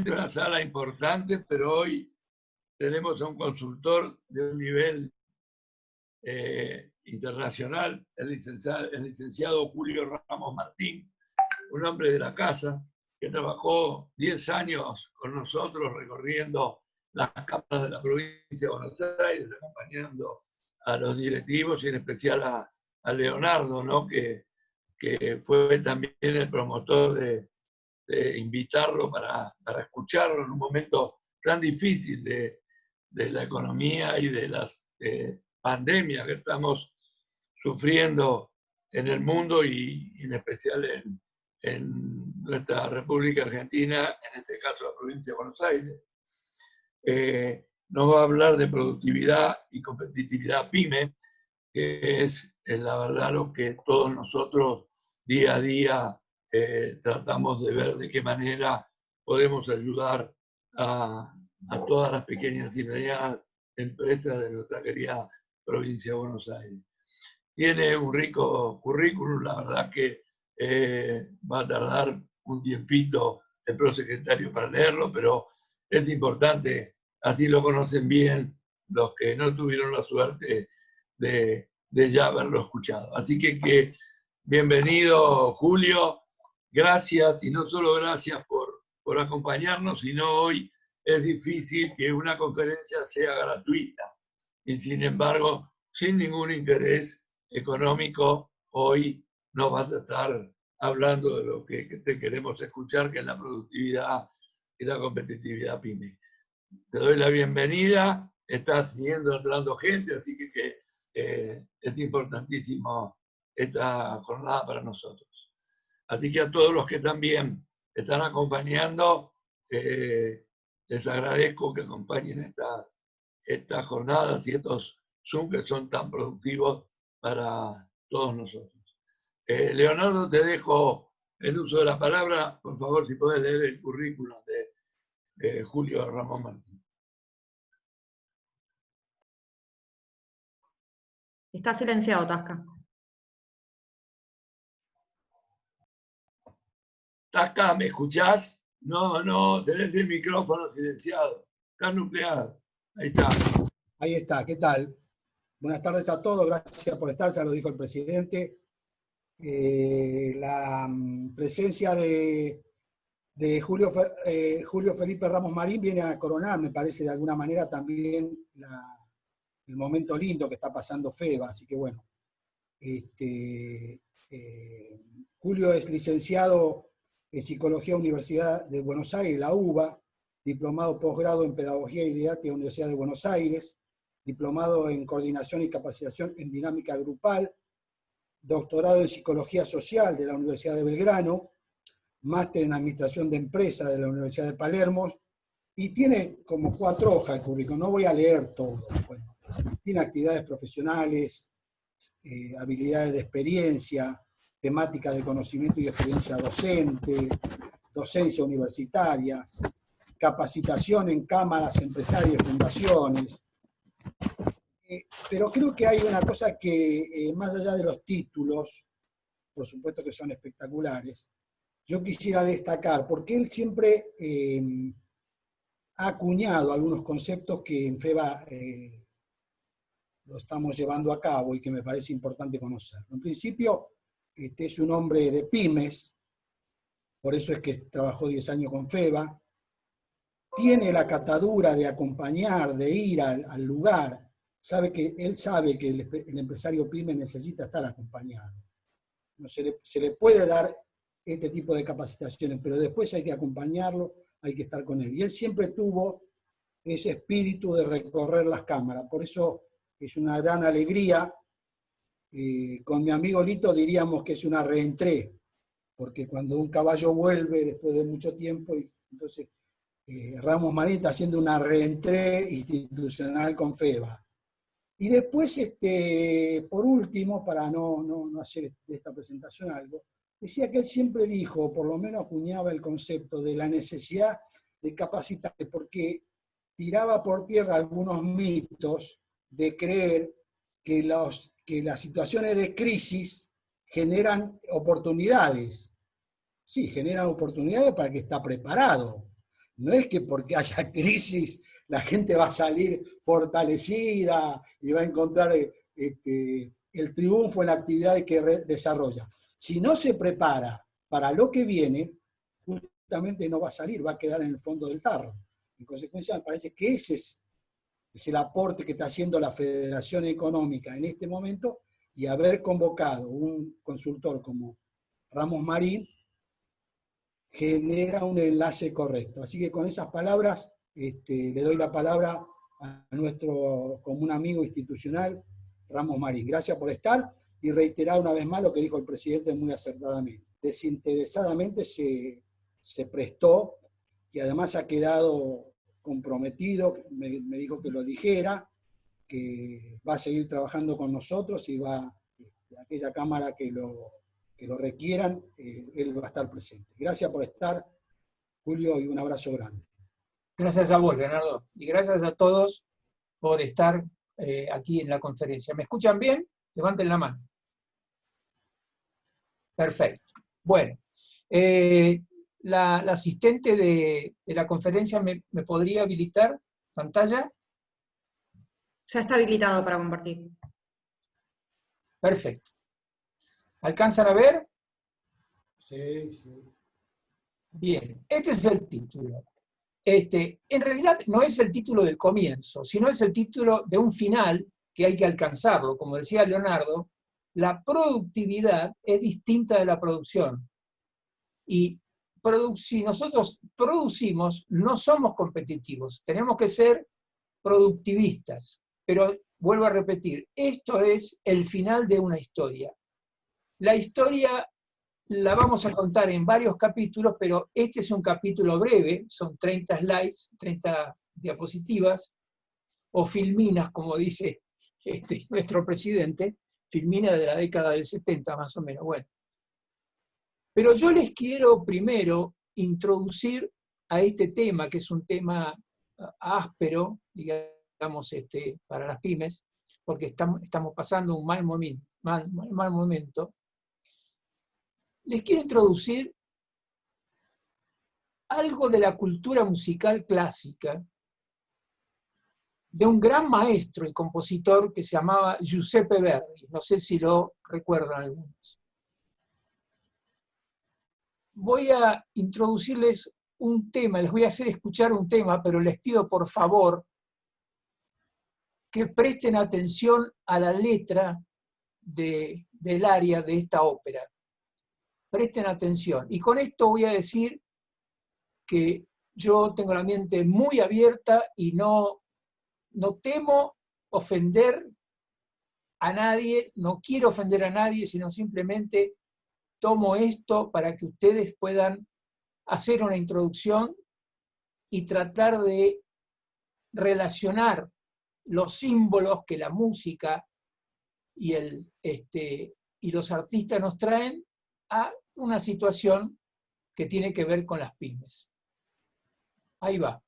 Una sala importante, pero hoy tenemos a un consultor de un nivel internacional, el licenciado Julio Ramos Martín, un hombre de la casa que trabajó 10 años con nosotros recorriendo las cámaras de la provincia de Buenos Aires, acompañando a los directivos y en especial a Leonardo, ¿no? que fue también el promotor de invitarlo para escucharlo en un momento tan difícil de la economía y de las pandemias que estamos sufriendo en el mundo y en especial en nuestra República Argentina, en este caso la provincia de Buenos Aires. Nos va a hablar de productividad y competitividad PYME, que es la verdad lo que todos nosotros día a día tratamos de ver de qué manera podemos ayudar a todas las pequeñas y medianas empresas de nuestra querida provincia de Buenos Aires. Tiene un rico currículum, la verdad que va a tardar un tiempito el prosecretario para leerlo, pero es importante, así lo conocen bien los que no tuvieron la suerte de ya haberlo escuchado. Así que bienvenido, Julio. Gracias, y no solo gracias por acompañarnos, sino hoy es difícil que una conferencia sea gratuita. Y sin embargo, sin ningún interés económico, hoy nos vas a estar hablando de lo que te queremos escuchar, que es la productividad y la competitividad PYME. Te doy la bienvenida, estás siguiendo entrando gente, así que es importantísimo esta jornada para nosotros. Así que a todos los que también están acompañando, les agradezco que acompañen estas jornadas y estos Zoom que son tan productivos para todos nosotros. Leonardo, te dejo el uso de la palabra. Por favor, si podés leer el currículum de Julio Ramos Martín. Está silenciado, Tasca. Tasca, ¿me escuchás? No, tenés el micrófono silenciado. Estás nucleado. Ahí está. Ahí está, ¿qué tal? Buenas tardes a todos, gracias por estar, ya lo dijo el presidente. La presencia de Julio Felipe Ramos Marín viene a coronar, me parece, de alguna manera también el momento lindo que está pasando FEBA, así que bueno. Julio es licenciado en Psicología Universidad de Buenos Aires, la UBA, diplomado posgrado en Pedagogía y Didáctica Universidad de Buenos Aires, diplomado en Coordinación y Capacitación en Dinámica Grupal, doctorado en Psicología Social de la Universidad de Belgrano, máster en Administración de Empresas de la Universidad de Palermo, y tiene como 4 hojas el currículum, no voy a leer todo. Bueno, tiene actividades profesionales, habilidades de experiencia, temáticas de conocimiento y experiencia docente, docencia universitaria, capacitación en cámaras empresarias y fundaciones. Pero creo que hay una cosa que, más allá de los títulos, por supuesto que son espectaculares, yo quisiera destacar, porque él siempre ha acuñado algunos conceptos que en FEBA lo estamos llevando a cabo y que me parece importante conocer. En principio, es un hombre de pymes, por eso es que trabajó 10 años con FEBA, tiene la catadura de acompañar, de ir al lugar, él sabe que el empresario pyme necesita estar acompañado. No se le puede dar este tipo de capacitaciones, pero después hay que acompañarlo, hay que estar con él. Y él siempre tuvo ese espíritu de recorrer las cámaras, por eso es una gran alegría. Con mi amigo Lito diríamos que es una reentré, porque cuando un caballo vuelve después de mucho tiempo, entonces Ramos Marín está haciendo una reentré institucional con FEBA. Y después, por último, para no hacer de esta presentación algo, decía que él siempre dijo, por lo menos acuñaba el concepto de la necesidad de capacitarse, porque tiraba por tierra algunos mitos de creer que las situaciones de crisis generan oportunidades. Sí, generan oportunidades para el que está preparado, no es que porque haya crisis la gente va a salir fortalecida y va a encontrar el triunfo en la actividad que desarrolla. Si no se prepara para lo que viene, justamente no va a salir, va a quedar en el fondo del tarro. En consecuencia, me parece que ese es el aporte que está haciendo la Federación Económica en este momento, y haber convocado un consultor como Ramos Marín genera un enlace correcto. Así que con esas palabras le doy la palabra a nuestro común amigo institucional, Ramos Marín. Gracias por estar y reiterar una vez más lo que dijo el presidente muy acertadamente. Desinteresadamente se prestó y además ha quedado comprometido, me dijo que lo dijera, que va a seguir trabajando con nosotros y va, aquella cámara que lo requieran, él va a estar presente. Gracias por estar, Julio, y un abrazo grande. Gracias a vos, Leonardo, y gracias a todos por estar aquí en la conferencia. ¿Me escuchan bien? Levanten la mano. Perfecto. Bueno, la asistente de la conferencia me podría habilitar pantalla. Ya está habilitado para compartir. Perfecto. ¿Alcanzan a ver? Sí, sí. Bien, este es el título. En realidad no es el título del comienzo, sino es el título de un final que hay que alcanzarlo. Como decía Leonardo, la productividad es distinta de la producción. Y si nosotros producimos, no somos competitivos, tenemos que ser productivistas. Pero vuelvo a repetir, esto es el final de una historia. La historia la vamos a contar en varios capítulos, pero este es un capítulo breve, son 30 slides, 30 diapositivas, o filminas, como dice nuestro presidente, filmina de la década del 70 más o menos. Bueno. Pero yo les quiero primero introducir a este tema, que es un tema áspero, digamos, para las pymes, porque estamos pasando un mal momento. Les quiero introducir algo de la cultura musical clásica de un gran maestro y compositor que se llamaba Giuseppe Verdi. No sé si lo recuerdan algunos. Voy a introducirles un tema, les voy a hacer escuchar un tema, pero les pido por favor que presten atención a la letra del aria de esta ópera. Presten atención. Y con esto voy a decir que yo tengo la mente muy abierta y no temo ofender a nadie, no quiero ofender a nadie, sino simplemente tomo esto para que ustedes puedan hacer una introducción y tratar de relacionar los símbolos que la música y los artistas nos traen a una situación que tiene que ver con las pymes. Ahí va.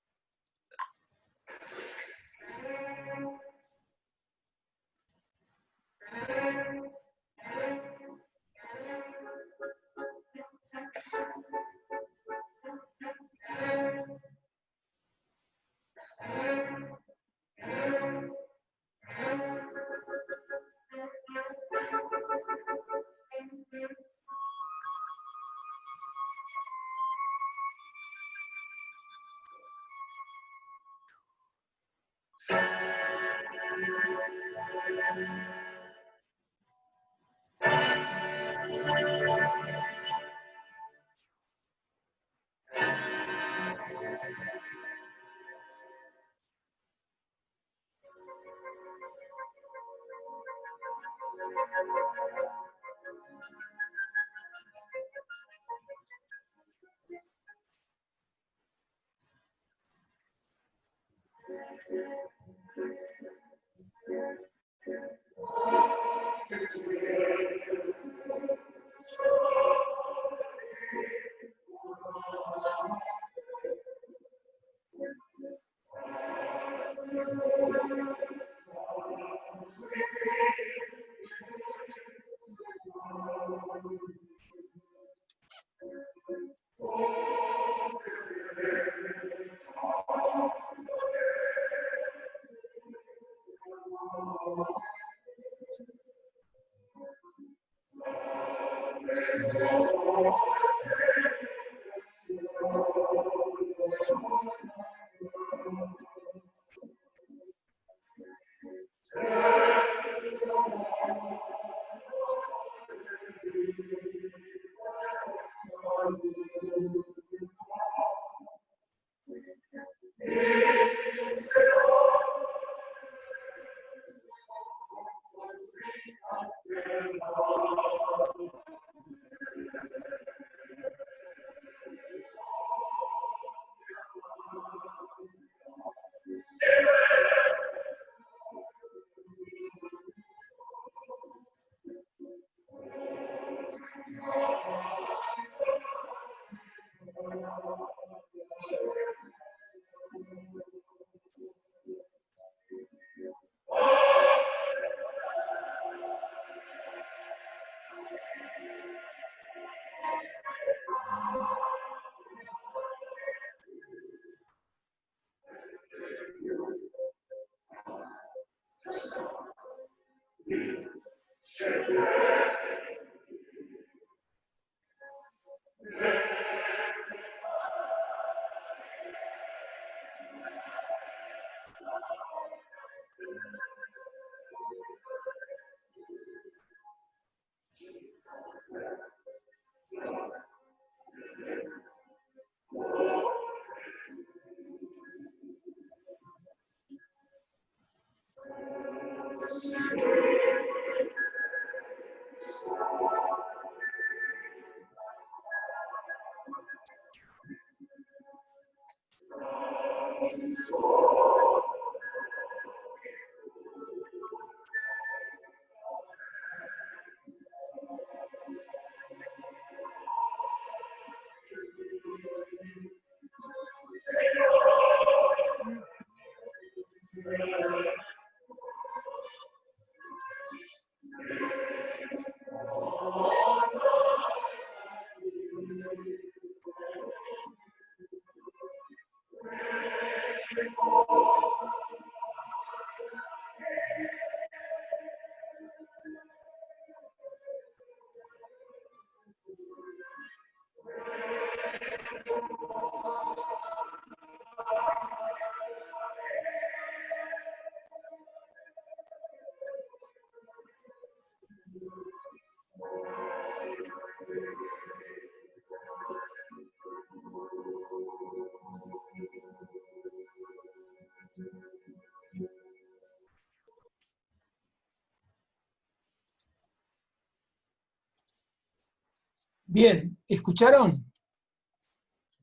Bien, ¿escucharon?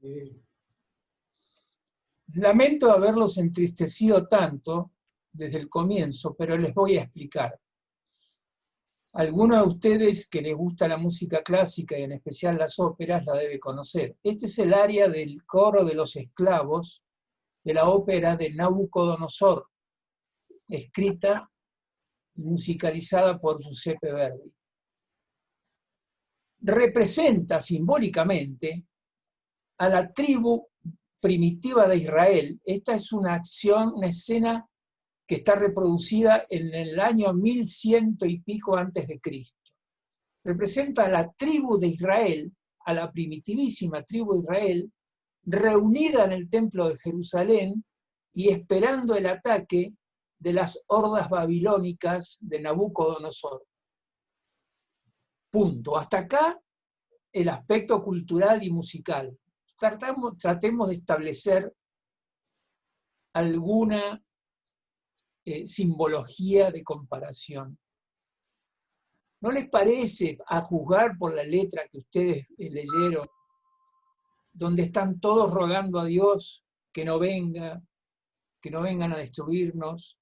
Sí. Lamento haberlos entristecido tanto desde el comienzo, pero les voy a explicar. Algunos de ustedes que les gusta la música clásica y en especial las óperas la debe conocer. Este es el área del coro de los esclavos de la ópera de Nabucodonosor, escrita y musicalizada por Giuseppe Verdi. Representa simbólicamente a la tribu primitiva de Israel. Esta es una acción, una escena que está reproducida en el año 1100 y pico antes de Cristo. Representa a la tribu de Israel, a la primitivísima tribu de Israel, reunida en el templo de Jerusalén y esperando el ataque de las hordas babilónicas de Nabucodonosor. Punto. Hasta acá el aspecto cultural y musical. Tratemos de establecer alguna simbología de comparación. ¿No les parece, a juzgar por la letra que ustedes leyeron, donde están todos rogando a Dios que no vengan a destruirnos,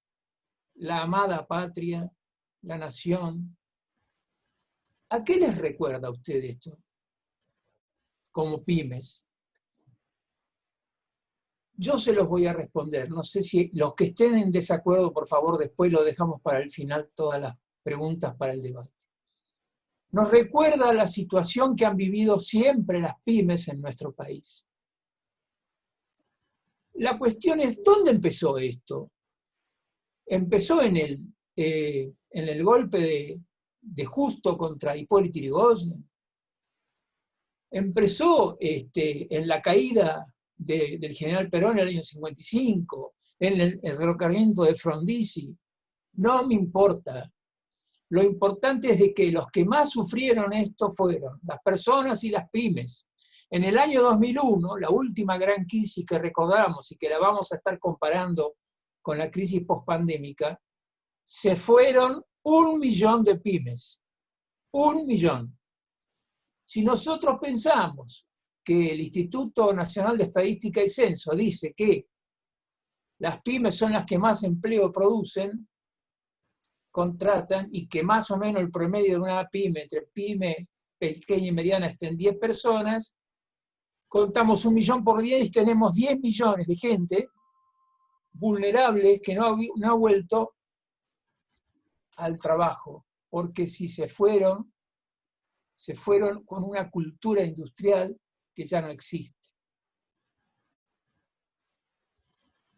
la amada patria, la nación? ¿A qué les recuerda a ustedes esto? Como pymes. Yo se los voy a responder. No sé si los que estén en desacuerdo, por favor, después lo dejamos para el final, todas las preguntas para el debate. Nos recuerda la situación que han vivido siempre las pymes en nuestro país. La cuestión es, ¿dónde empezó esto? Empezó en el golpe de Justo contra Hipólito Yrigoyen. Empezó en la caída del general Perón en el año 55, en el derrocamiento de Frondizi. No me importa. Lo importante es de que los que más sufrieron esto fueron las personas y las pymes. En el año 2001, la última gran crisis que recordamos y que la vamos a estar comparando con la crisis pospandémica, se fueron 1 millón de pymes. 1 millón. Si nosotros pensamos que el Instituto Nacional de Estadística y Censo dice que las pymes son las que más empleo producen, contratan, y que más o menos el promedio de una pyme, entre pyme pequeña y mediana, está en 10 personas, contamos 1 millón por 10 y tenemos 10 millones de gente vulnerables que no ha vuelto al trabajo, porque si se fueron con una cultura industrial que ya no existe.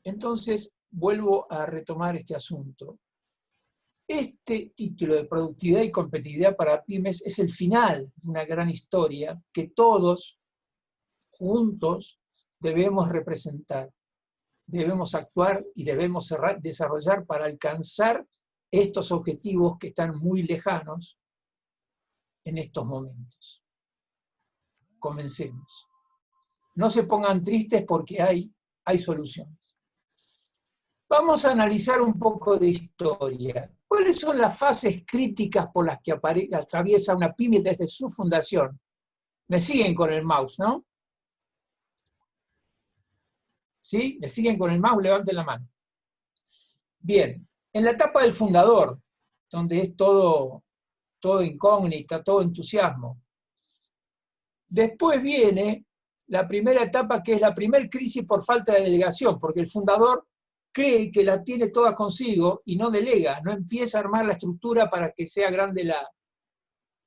Entonces, vuelvo a retomar este asunto. Este título de productividad y competitividad para pymes es el final de una gran historia que todos juntos debemos representar, debemos actuar y debemos desarrollar para alcanzar estos objetivos que están muy lejanos en estos momentos. Comencemos. No se pongan tristes porque hay soluciones. Vamos a analizar un poco de historia. ¿Cuáles son las fases críticas por las que atraviesa una pyme desde su fundación? Me siguen con el mouse, ¿no? ¿Sí? ¿Me siguen con el mouse? Levanten la mano. Bien, en la etapa del fundador, donde es todo incógnita, todo entusiasmo. Después viene la primera etapa, que es la primera crisis por falta de delegación, porque el fundador cree que la tiene toda consigo y no delega, no empieza a armar la estructura para que sea grande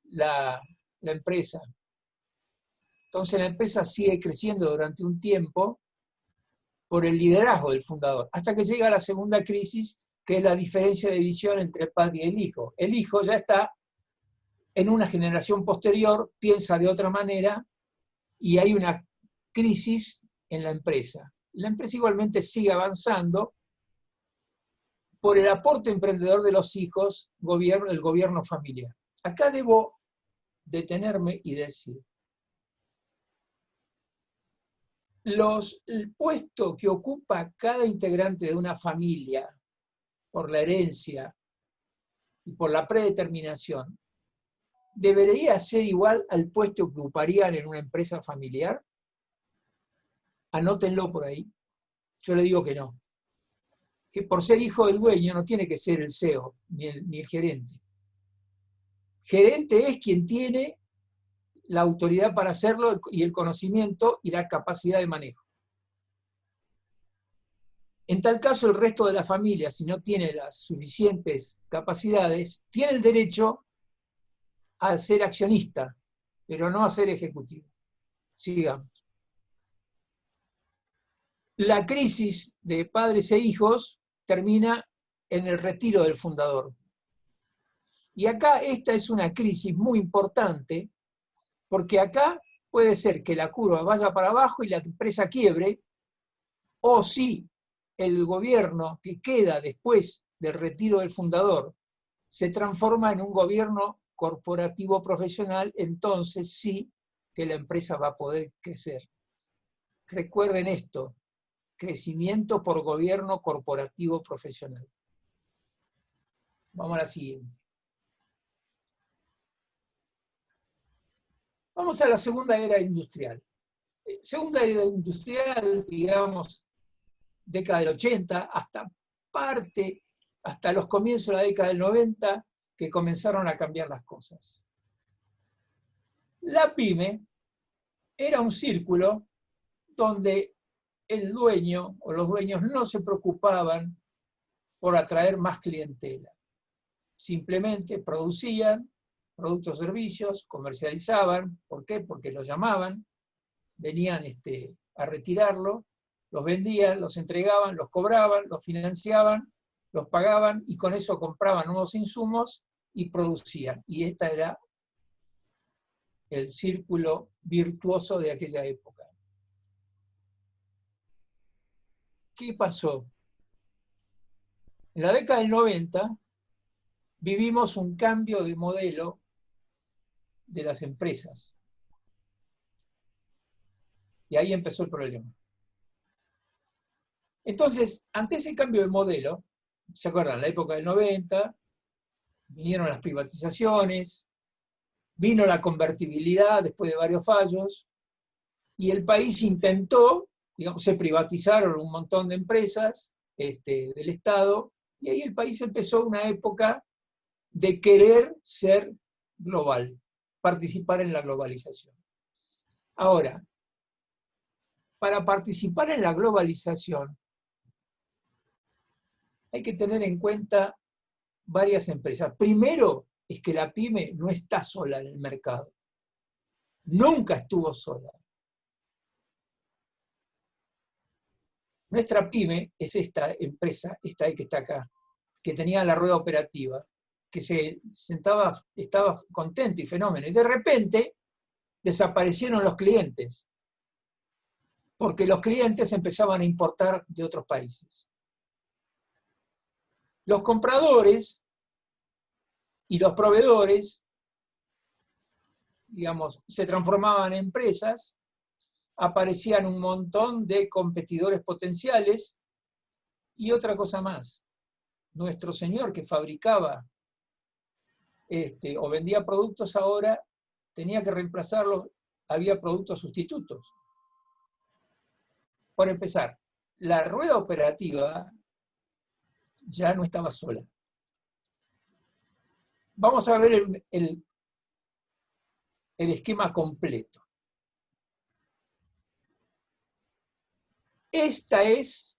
la empresa. Entonces la empresa sigue creciendo durante un tiempo por el liderazgo del fundador, hasta que llega la segunda crisis, que es la diferencia de visión entre el padre y el hijo. El hijo ya está en una generación posterior, piensa de otra manera, y hay una crisis en la empresa. La empresa igualmente sigue avanzando por el aporte emprendedor de los hijos, el gobierno familiar. Acá debo detenerme y decir, el puesto que ocupa cada integrante de una familia por la herencia y por la predeterminación, ¿debería ser igual al puesto que ocuparían en una empresa familiar? Anótenlo por ahí. Yo le digo que no. Que por ser hijo del dueño no tiene que ser el CEO ni el gerente. Gerente es quien tiene la autoridad para hacerlo y el conocimiento y la capacidad de manejo. En tal caso, el resto de la familia, si no tiene las suficientes capacidades, tiene el derecho a ser accionista, pero no a ser ejecutivo. Sigamos. La crisis de padres e hijos termina en el retiro del fundador. Y acá esta es una crisis muy importante, porque acá puede ser que la curva vaya para abajo y la empresa quiebre, o si el gobierno que queda después del retiro del fundador se transforma en un gobierno corporativo profesional, entonces sí que la empresa va a poder crecer. Recuerden esto, crecimiento por gobierno corporativo profesional. Vamos a la siguiente. Vamos a la segunda era industrial. Segunda era industrial, digamos, década del 80, hasta los comienzos de la década del 90, que comenzaron a cambiar las cosas. La pyme era un círculo donde el dueño o los dueños no se preocupaban por atraer más clientela. Simplemente producían productos o servicios, comercializaban. ¿Por qué? Porque los llamaban, venían a retirarlo, los vendían, los entregaban, los cobraban, los financiaban, los pagaban y con eso compraban nuevos insumos y producían. Y este era el círculo virtuoso de aquella época. ¿Qué pasó? En la década del 90 vivimos un cambio de modelo de las empresas. Y ahí empezó el problema. Entonces, ante ese cambio de modelo, ¿se acuerdan? La época del 90, vinieron las privatizaciones, vino la convertibilidad después de varios fallos, y el país intentó, digamos, se privatizaron un montón de empresas del Estado, y ahí el país empezó una época de querer ser global, participar en la globalización. Ahora, para participar en la globalización, hay que tener en cuenta varias empresas. Primero, es que la pyme no está sola en el mercado. Nunca estuvo sola. Nuestra pyme es esta empresa, esta que está acá, que tenía la rueda operativa, que estaba contenta y fenómeno. Y de repente desaparecieron los clientes, porque los clientes empezaban a importar de otros países. Los compradores y los proveedores, digamos, se transformaban en empresas, aparecían un montón de competidores potenciales y otra cosa más. Nuestro señor que fabricaba o vendía productos ahora tenía que reemplazarlos, había productos sustitutos. Por empezar, la rueda operativa ya no estaba sola. Vamos a ver el esquema completo. Esto es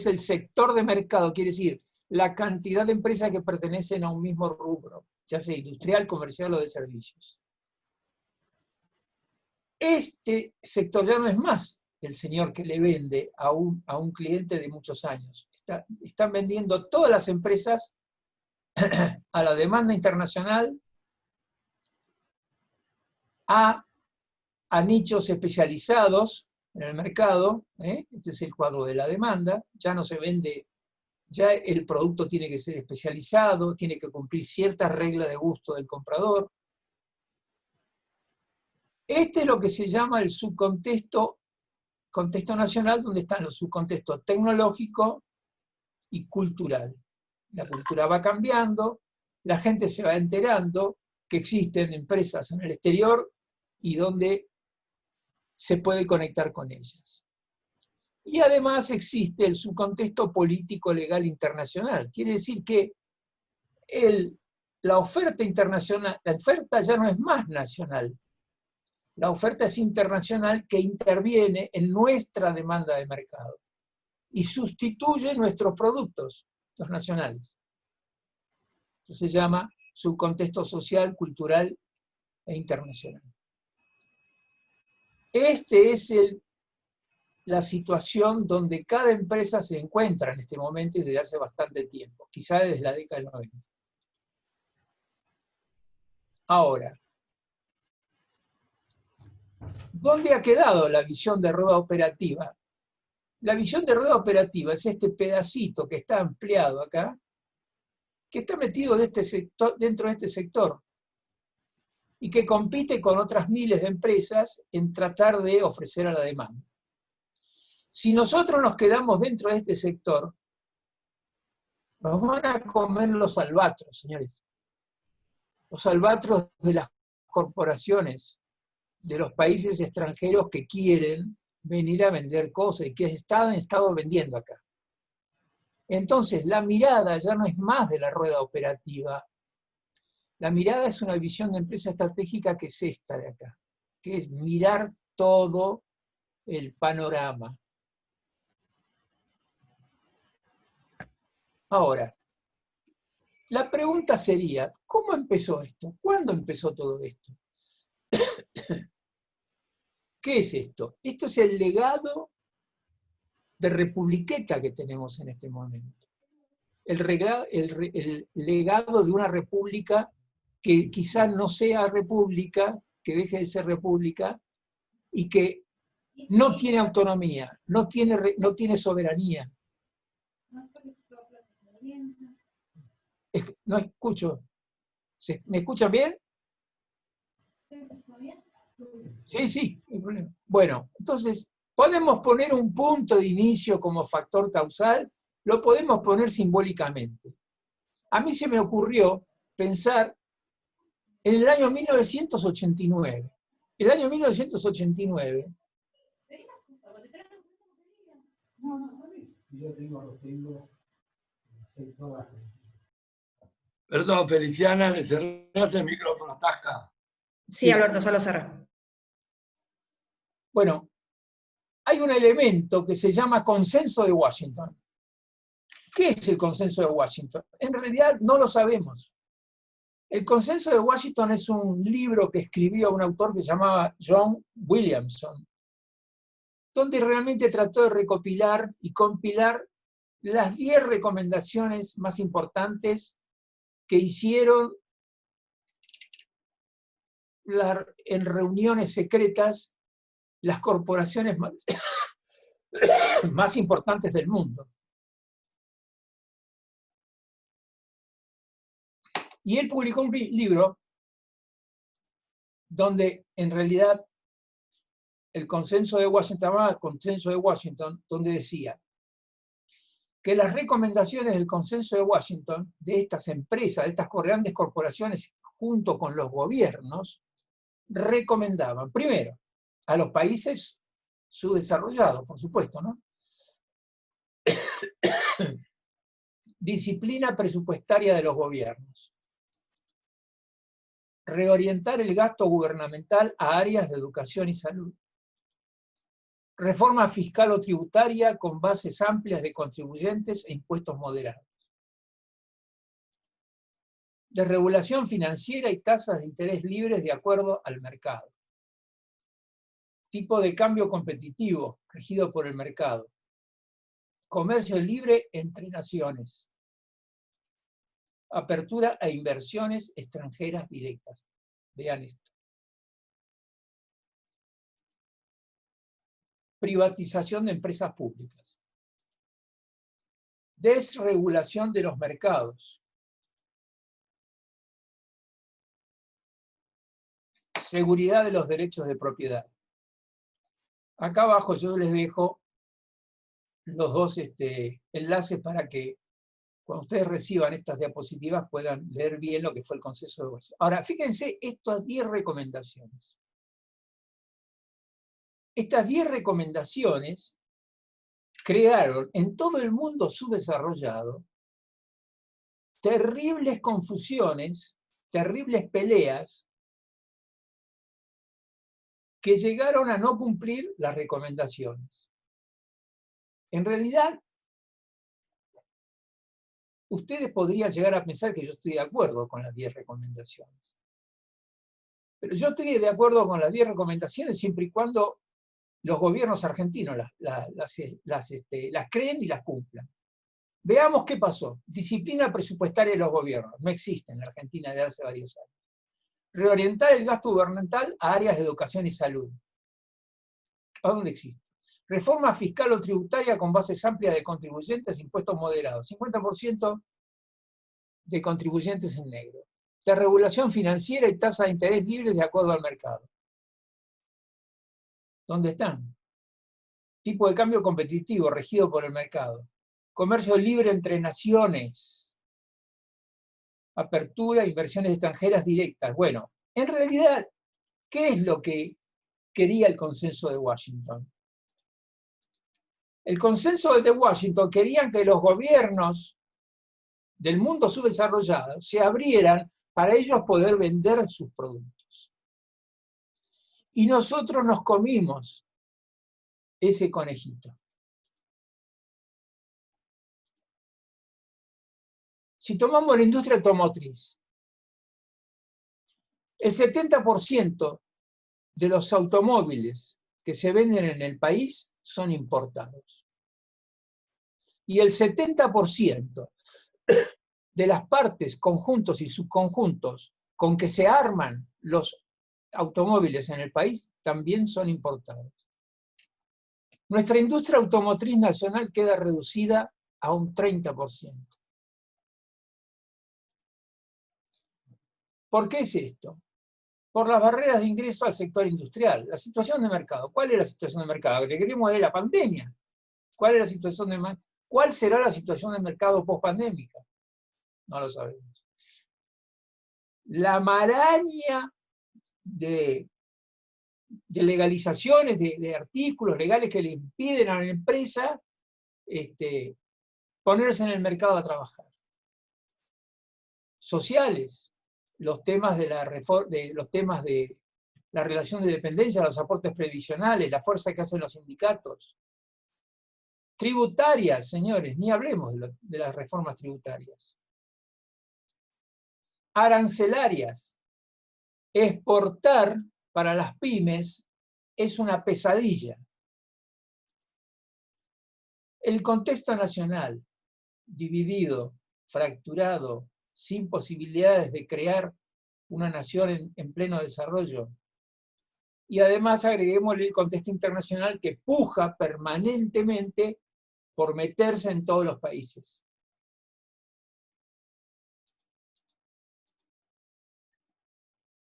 el sector de mercado, quiere decir, la cantidad de empresas que pertenecen a un mismo rubro, ya sea industrial, comercial o de servicios. Este sector ya no es más el señor que le vende a un cliente de muchos años. Están vendiendo todas las empresas a la demanda internacional, a nichos especializados en el mercado. Este es el cuadro de la demanda. Ya no se vende, ya el producto tiene que ser especializado, tiene que cumplir ciertas reglas de gusto del comprador. Este es lo que se llama el subcontexto, contexto nacional, donde están los subcontextos tecnológico y cultural. La cultura va cambiando, la gente se va enterando que existen empresas en el exterior y donde se puede conectar con ellas. Y además existe el subcontexto político legal internacional. Quiere decir que la oferta internacional, la oferta ya no es más nacional. La oferta es internacional que interviene en nuestra demanda de mercado y sustituye nuestros productos, los nacionales. Eso se llama subcontexto social, cultural e internacional. Este es la situación donde cada empresa se encuentra en este momento y desde hace bastante tiempo, quizá desde la década del 90. Ahora, ¿dónde ha quedado la visión de rueda operativa? La visión de rueda operativa es este pedacito que está ampliado acá, que está metido dentro de este sector y que compite con otras miles de empresas en tratar de ofrecer a la demanda. Si nosotros nos quedamos dentro de este sector, nos van a comer los albatros, señores. Los albatros de las corporaciones, de los países extranjeros que quieren venir a vender cosas y que han estado vendiendo acá. Entonces, la mirada ya no es más de la rueda operativa. La mirada es una visión de empresa estratégica que es esta de acá, que es mirar todo el panorama. Ahora, la pregunta sería, ¿cómo empezó esto? ¿Cuándo empezó todo esto? ¿Qué es esto? Esto es el legado de republiqueta que tenemos en este momento. El legado de una república que quizás no sea república, que deje de ser república, y que no tiene autonomía, no tiene soberanía. No escucho. ¿Me escuchan bien? Sí, sí, no hay problema. Bueno, entonces, podemos poner un punto de inicio como factor causal, lo podemos poner simbólicamente. A mí se me ocurrió pensar en el año 1989. El año 1989. Perdón, Feliciana, le cerraste el micrófono, Tasca. Sí, Alberto, ya lo cerré. Bueno, hay un elemento que se llama consenso de Washington. ¿Qué es el consenso de Washington? En realidad no lo sabemos. El consenso de Washington es un libro que escribió un autor que se llamaba John Williamson, donde realmente trató de recopilar y compilar las 10 recomendaciones más importantes que hicieron en reuniones secretas las corporaciones más importantes del mundo. Y él publicó un libro donde en realidad el consenso de Washington, donde decía que las recomendaciones del consenso de Washington, de estas empresas, de estas grandes corporaciones, junto con los gobiernos, recomendaban, primero, a los países subdesarrollados, por supuesto, ¿no? Disciplina presupuestaria de los gobiernos. Reorientar el gasto gubernamental a áreas de educación y salud. Reforma fiscal o tributaria con bases amplias de contribuyentes e impuestos moderados. Desregulación financiera y tasas de interés libres de acuerdo al mercado. Tipo de cambio competitivo, regido por el mercado. Comercio libre entre naciones. Apertura a inversiones extranjeras directas. Vean esto. Privatización de empresas públicas. Desregulación de los mercados. Seguridad de los derechos de propiedad. Acá abajo yo les dejo los dos enlaces para que cuando ustedes reciban estas diapositivas puedan leer bien lo que fue el consenso de Washington. Ahora, fíjense estas 10 recomendaciones. Estas 10 recomendaciones crearon en todo el mundo subdesarrollado terribles confusiones, terribles peleas que llegaron a no cumplir las recomendaciones. En realidad, ustedes podrían llegar a pensar que yo estoy de acuerdo con las 10 recomendaciones. Pero yo estoy de acuerdo con las 10 recomendaciones siempre y cuando los gobiernos argentinos las creen y las cumplan. Veamos qué pasó. Disciplina presupuestaria de los gobiernos. No existe en la Argentina desde hace varios años. Reorientar el gasto gubernamental a áreas de educación y salud. ¿A dónde existe? Reforma fiscal o tributaria con bases amplias de contribuyentes e impuestos moderados. 50% de contribuyentes en negro. Desregulación financiera y tasa de interés libres de acuerdo al mercado. ¿Dónde están? Tipo de cambio competitivo regido por el mercado. Comercio libre entre naciones. Apertura, inversiones extranjeras directas. Bueno, en realidad, ¿qué es lo que quería el consenso de Washington? El consenso de Washington querían que los gobiernos del mundo subdesarrollado se abrieran para ellos poder vender sus productos. Y nosotros nos comimos ese conejito. Si tomamos la industria automotriz, el 70% de los automóviles que se venden en el país son importados. Y el 70% de las partes, conjuntos y subconjuntos con que se arman los automóviles en el país también son importados. Nuestra industria automotriz nacional queda reducida a un 30%. ¿Por qué es esto? por las barreras de ingreso al sector industrial. La situación de mercado. ¿Cuál es la situación de mercado? Que queremos ver la pandemia. ¿Cuál es la situación de mercado? ¿Cuál será la situación de mercado post-pandémica? No lo sabemos. La maraña de legalizaciones, de artículos legales que le impiden a la empresa ponerse en el mercado a trabajar. Sociales, los temas de la relación de dependencia, los aportes previsionales, la fuerza que hacen los sindicatos. Tributarias, señores, ni hablemos de las reformas tributarias. Arancelarias. Exportar para las pymes es una pesadilla. El contexto nacional, dividido, fracturado, sin posibilidades de crear una nación en pleno desarrollo. Y además agreguémosle el contexto internacional que puja permanentemente por meterse en todos los países.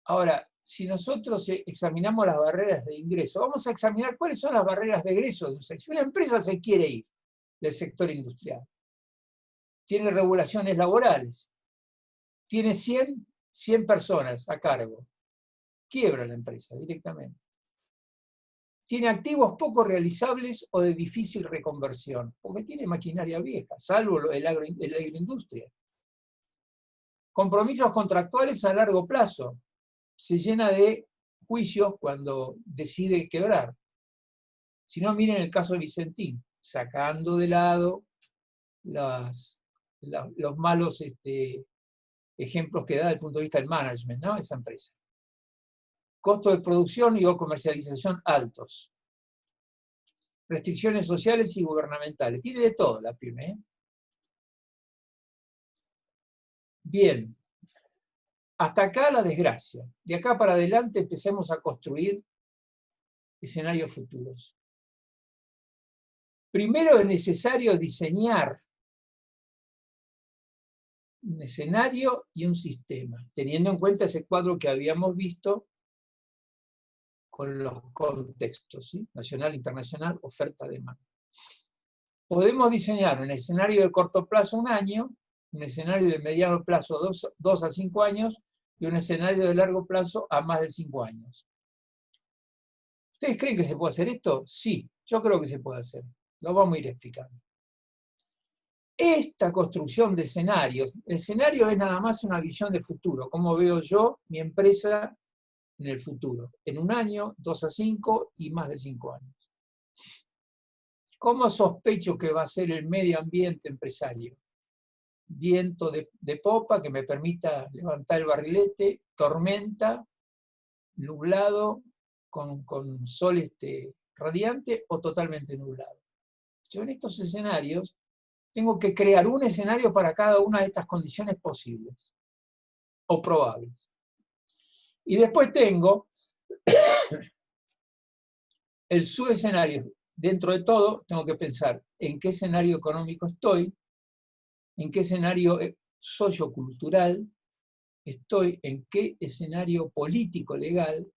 Ahora, si nosotros examinamos las barreras de ingreso, vamos a examinar cuáles son las barreras de egreso. Si una empresa se quiere ir del sector industrial, tiene regulaciones laborales, tiene 100 personas a cargo, quiebra la empresa directamente. Tiene activos poco realizables o de difícil reconversión, porque tiene maquinaria vieja, salvo el agroindustria. Compromisos contractuales a largo plazo. Se llena de juicios cuando decide quebrar. Si no, miren el caso de Vicentín, sacando de lado los malos ejemplos que da desde el punto de vista del management, ¿no? Esa empresa. Costo de producción y o comercialización altos. Restricciones sociales y gubernamentales. Tiene de todo la pyme, ¿eh? Bien. Hasta acá la desgracia. De acá para adelante empecemos a construir escenarios futuros. Primero es necesario diseñar un escenario y un sistema, teniendo en cuenta ese cuadro que habíamos visto con los contextos, ¿sí? Nacional, internacional, oferta, demanda. Podemos diseñar un escenario de corto plazo, 1 año, un escenario de mediano plazo, 2 a 5 años, y un escenario de largo plazo a más de 5 años. ¿Ustedes creen que se puede hacer esto? Sí, yo creo que se puede hacer. Lo vamos a ir explicando. Esta construcción de escenarios, el escenario es nada más una visión de futuro, cómo veo yo mi empresa en el futuro, en 1 año, 2 a 5 y más de 5 años. ¿Cómo sospecho que va a ser el medio ambiente empresario? Viento de popa que me permita levantar el barrilete, tormenta, nublado, con sol radiante o totalmente nublado. Yo en estos escenarios tengo que crear un escenario para cada una de estas condiciones posibles o probables. Y después tengo el subescenario. Dentro de todo, tengo que pensar en qué escenario económico estoy, en qué escenario sociocultural estoy, en qué escenario político, legal,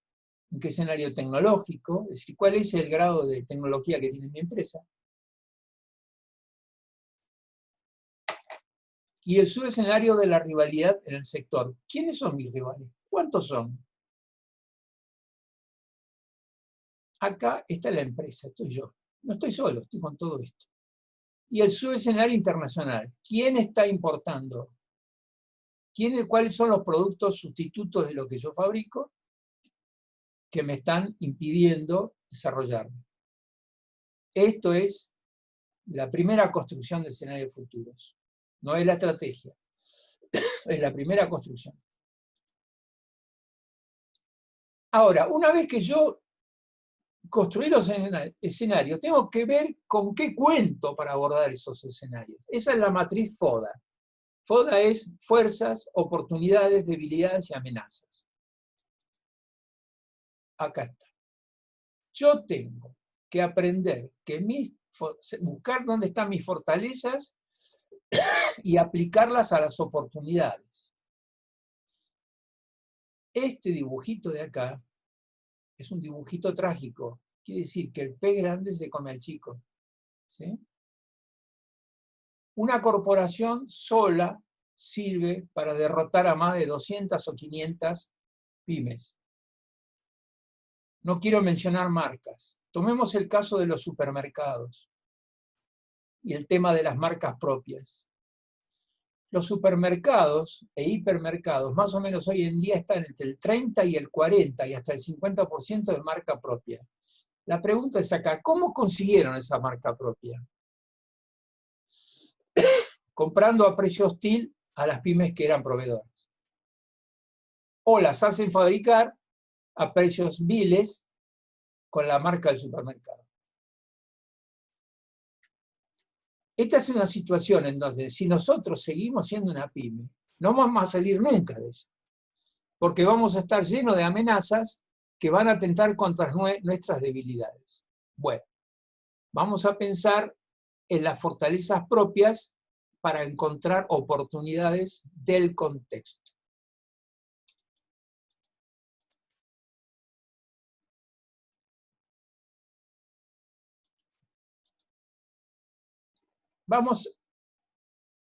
en qué escenario tecnológico, es decir, cuál es el grado de tecnología que tiene mi empresa. Y el subescenario de la rivalidad en el sector. ¿Quiénes son mis rivales? ¿Cuántos son? Acá está la empresa, estoy yo. No estoy solo, estoy con todo esto. Y el subescenario internacional. ¿Quién está importando? ¿Cuáles son los productos sustitutos de lo que yo fabrico que me están impidiendo desarrollarme? Esto es la primera construcción de escenarios futuros. No es la estrategia, es la primera construcción. Ahora, una vez que yo construí los escenarios, tengo que ver con qué cuento para abordar esos escenarios. Esa es la matriz FODA. FODA es fuerzas, oportunidades, debilidades y amenazas. Acá está. Yo tengo que aprender buscar dónde están mis fortalezas y aplicarlas a las oportunidades. este dibujito de acá es un dibujito trágico. Quiere decir que el pez grande se come al chico. ¿Sí? Una corporación sola sirve para derrotar a más de 200 o 500 pymes. No quiero mencionar marcas. Tomemos el caso de los supermercados y el tema de las marcas propias. Los supermercados e hipermercados más o menos hoy en día están entre el 30 y el 40 y hasta el 50% de marca propia. La pregunta es acá, ¿cómo consiguieron esa marca propia? Comprando a precio hostil a las pymes que eran proveedoras. O las hacen fabricar a precios viles con la marca del supermercado. Esta es una situación en donde si nosotros seguimos siendo una pyme, no vamos a salir nunca de eso, porque vamos a estar llenos de amenazas que van a atentar contra nuestras debilidades. Bueno, vamos a pensar en las fortalezas propias para encontrar oportunidades del contexto. Vamos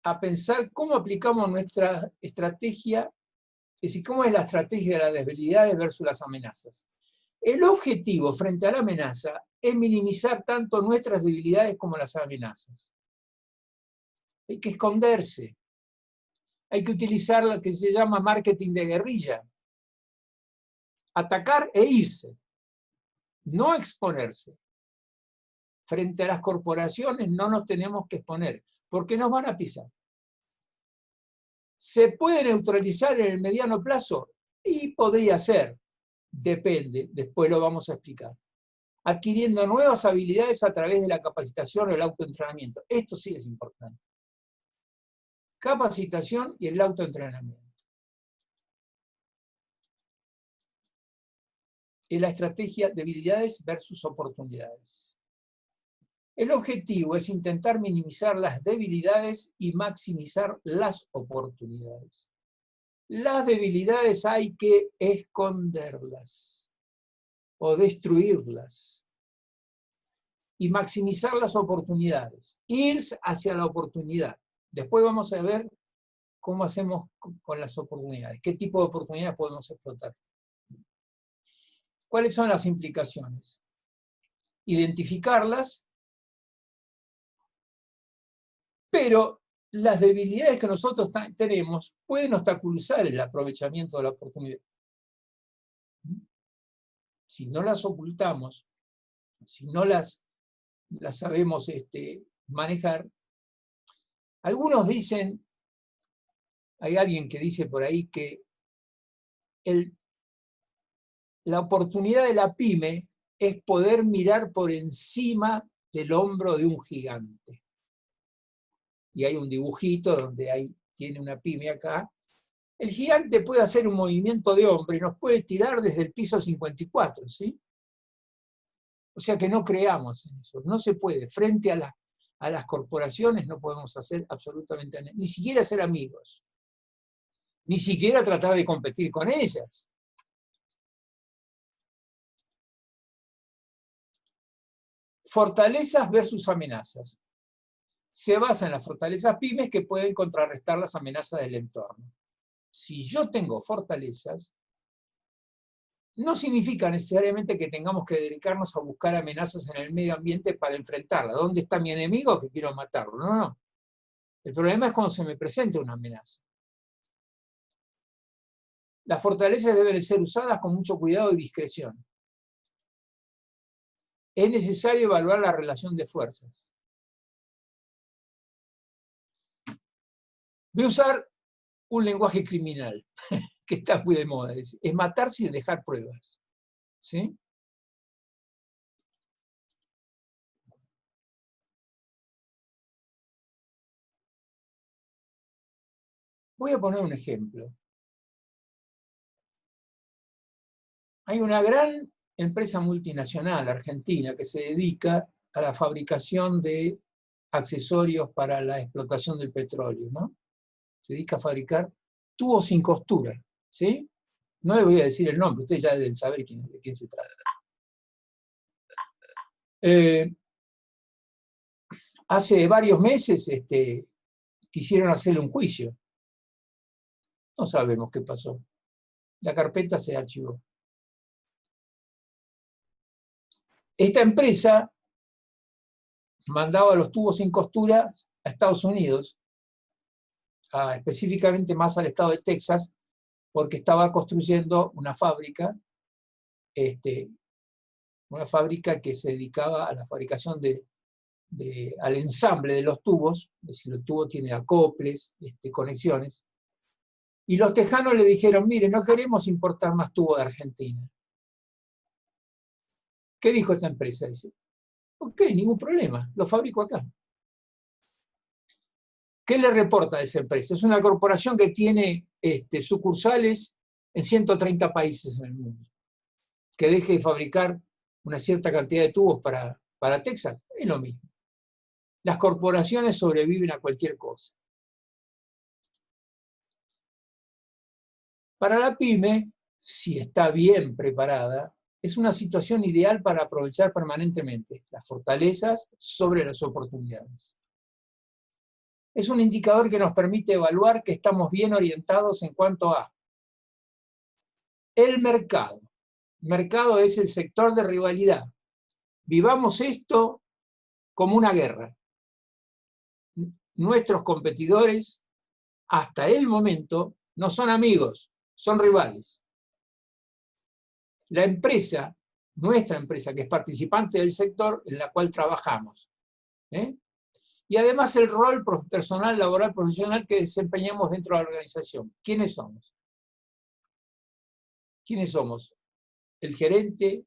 a pensar cómo aplicamos nuestra estrategia, es decir, cómo es la estrategia de las debilidades versus las amenazas. El objetivo frente a la amenaza es minimizar tanto nuestras debilidades como las amenazas. Hay que esconderse. Hay que utilizar lo que se llama marketing de guerrilla. Atacar e irse. No exponerse. Frente a las corporaciones no nos tenemos que exponer, porque nos van a pisar. ¿Se puede neutralizar en el mediano plazo? Y podría ser. Depende, después lo vamos a explicar. Adquiriendo nuevas habilidades a través de la capacitación o el autoentrenamiento. Esto sí es importante. Capacitación y el autoentrenamiento. En la estrategia debilidades versus oportunidades. El objetivo es intentar minimizar las debilidades y maximizar las oportunidades. Las debilidades hay que esconderlas o destruirlas y maximizar las oportunidades, ir hacia la oportunidad. Después vamos a ver cómo hacemos con las oportunidades, qué tipo de oportunidades podemos explotar. ¿Cuáles son las implicaciones? Identificarlas, pero las debilidades que nosotros tenemos pueden obstaculizar el aprovechamiento de la oportunidad. Si no las ocultamos, si no las sabemos manejar, algunos dicen, hay alguien que dice por ahí que la oportunidad de la pyme es poder mirar por encima del hombro de un gigante. Y hay un dibujito donde tiene una pyme acá. El gigante puede hacer un movimiento de hombre y nos puede tirar desde el piso 54, ¿sí? O sea que no creamos en eso, no se puede. Frente a las corporaciones no podemos hacer absolutamente nada, ni siquiera ser amigos, ni siquiera tratar de competir con ellas. Fortalezas versus amenazas. Se basa en las fortalezas pymes que pueden contrarrestar las amenazas del entorno. Si yo tengo fortalezas, no significa necesariamente que tengamos que dedicarnos a buscar amenazas en el medio ambiente para enfrentarlas. ¿Dónde está mi enemigo que quiero matarlo? No, no. El problema es cuando se me presenta una amenaza. Las fortalezas deben ser usadas con mucho cuidado y discreción. Es necesario evaluar la relación de fuerzas. Voy a usar un lenguaje criminal, que está muy de moda. Es matar sin dejar pruebas. ¿Sí? Voy a poner un ejemplo. Hay una gran empresa multinacional argentina que se dedica a la fabricación de accesorios para la explotación del petróleo, ¿no? Se dedica a fabricar tubos sin costura, ¿sí? No les voy a decir el nombre, ustedes ya deben saber de quién se trata. Hace varios meses quisieron hacerle un juicio. No sabemos qué pasó. La carpeta se archivó. Esta empresa mandaba los tubos sin costura a Estados Unidos, específicamente más al estado de Texas, porque estaba construyendo una fábrica que se dedicaba a la fabricación al ensamble de los tubos, es decir, el tubo tiene acoples, conexiones, y los tejanos le dijeron, mire, no queremos importar más tubo de Argentina. ¿Qué dijo esta empresa? Dice, ok, ningún problema, lo fabrico acá. ¿Qué le reporta a esa empresa? Es una corporación que tiene sucursales en 130 países en el mundo. Que deje de fabricar una cierta cantidad de tubos para Texas, es lo mismo. Las corporaciones sobreviven a cualquier cosa. Para la pyme, si está bien preparada, es una situación ideal para aprovechar permanentemente las fortalezas sobre las oportunidades. Es un indicador que nos permite evaluar que estamos bien orientados en cuanto a el mercado. El mercado es el sector de rivalidad. Vivamos esto como una guerra. Nuestros competidores, hasta el momento, no son amigos, son rivales. La empresa, nuestra empresa, que es participante del sector en la cual trabajamos. Y además el rol personal, laboral, profesional que desempeñamos dentro de la organización. ¿Quiénes somos? ¿Quiénes somos? El gerente,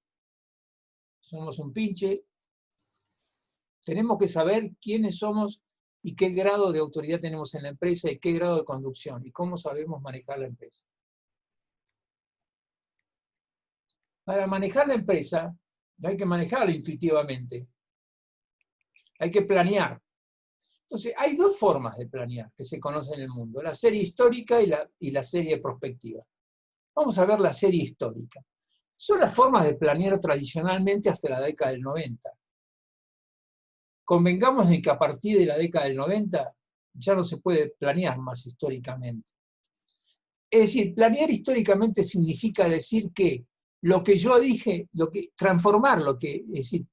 somos un pinche. Tenemos que saber quiénes somos y qué grado de autoridad tenemos en la empresa y qué grado de conducción y cómo sabemos manejar la empresa. Para manejar la empresa no hay que manejarla intuitivamente, hay que planear. Entonces, hay dos formas de planear que se conocen en el mundo, la serie histórica y la serie prospectiva. Vamos a ver la serie histórica. Son las formas de planear tradicionalmente hasta la década del 90. Convengamos en que a partir de la década del 90 ya no se puede planear más históricamente. Es decir, planear históricamente significa decir que lo que yo dije, transformar es decir,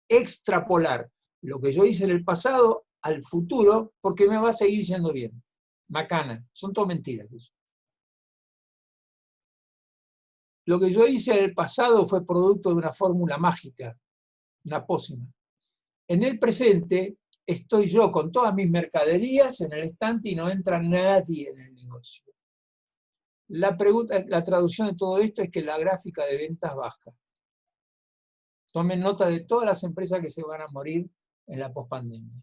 extrapolar lo que yo hice en el pasado al futuro porque me va a seguir yendo bien. Macana, son todo mentiras eso. Lo que yo hice en el pasado fue producto de una fórmula mágica, una pócima. En el presente estoy yo con todas mis mercaderías en el estante y no entra nadie en el negocio. La traducción de todo esto es que la gráfica de ventas baja. Tomen nota de todas las empresas que se van a morir en la pospandemia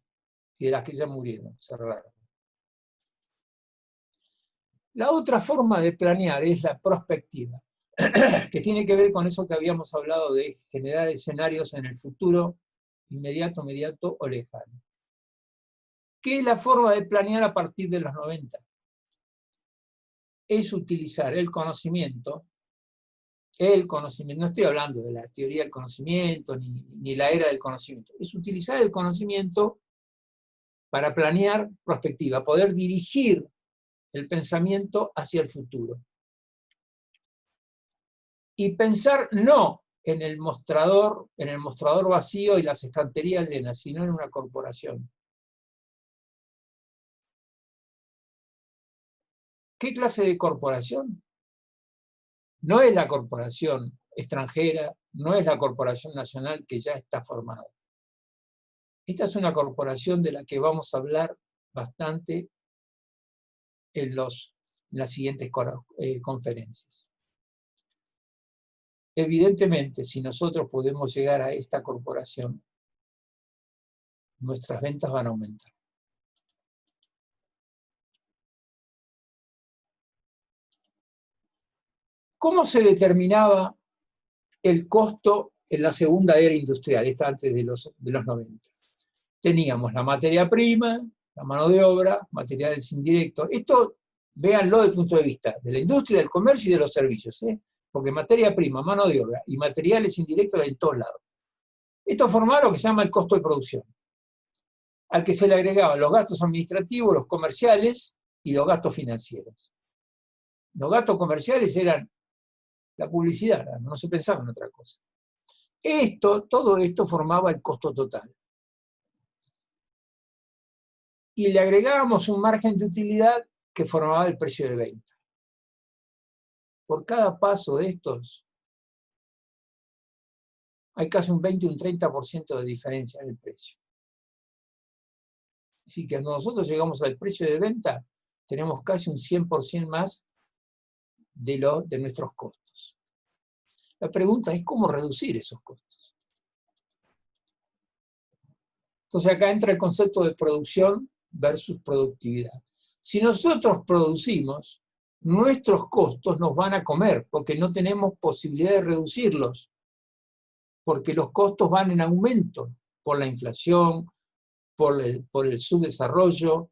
y de las que ya murieron, cerraron. La otra forma de planear es la prospectiva, que tiene que ver con eso que habíamos hablado de generar escenarios en el futuro inmediato, mediato o lejano. ¿Qué es la forma de planear a partir de los 90? Es utilizar el conocimiento, no estoy hablando de la teoría del conocimiento ni la era del conocimiento, es utilizar el conocimiento para planear prospectiva, poder dirigir el pensamiento hacia el futuro. Y pensar no en el mostrador vacío y las estanterías llenas, sino en una corporación. ¿Qué clase de corporación? No es la corporación extranjera, no es la corporación nacional que ya está formada. Esta es una corporación de la que vamos a hablar bastante en las siguientes conferencias. Evidentemente, si nosotros podemos llegar a esta corporación, nuestras ventas van a aumentar. ¿Cómo se determinaba el costo en la segunda era industrial, esta antes de los 90? Teníamos la materia prima, la mano de obra, materiales indirectos. Esto véanlo desde el punto de vista de la industria, del comercio y de los servicios, ¿eh? Porque materia prima, mano de obra y materiales indirectos hay en todos lados. Esto formaba lo que se llama el costo de producción, al que se le agregaban los gastos administrativos, los comerciales y los gastos financieros. Los gastos comerciales eran la publicidad, no se pensaba en otra cosa. Todo esto formaba el costo total. Y le agregábamos un margen de utilidad que formaba el precio de venta. Por cada paso de estos, hay casi un 20 o un 30% de diferencia en el precio. Así que cuando nosotros llegamos al precio de venta, tenemos casi un 100% más de nuestros costos. La pregunta es cómo reducir esos costos. Entonces acá entra el concepto de producción versus productividad. Si nosotros producimos, nuestros costos nos van a comer porque no tenemos posibilidad de reducirlos, porque los costos van en aumento por la inflación, por el subdesarrollo,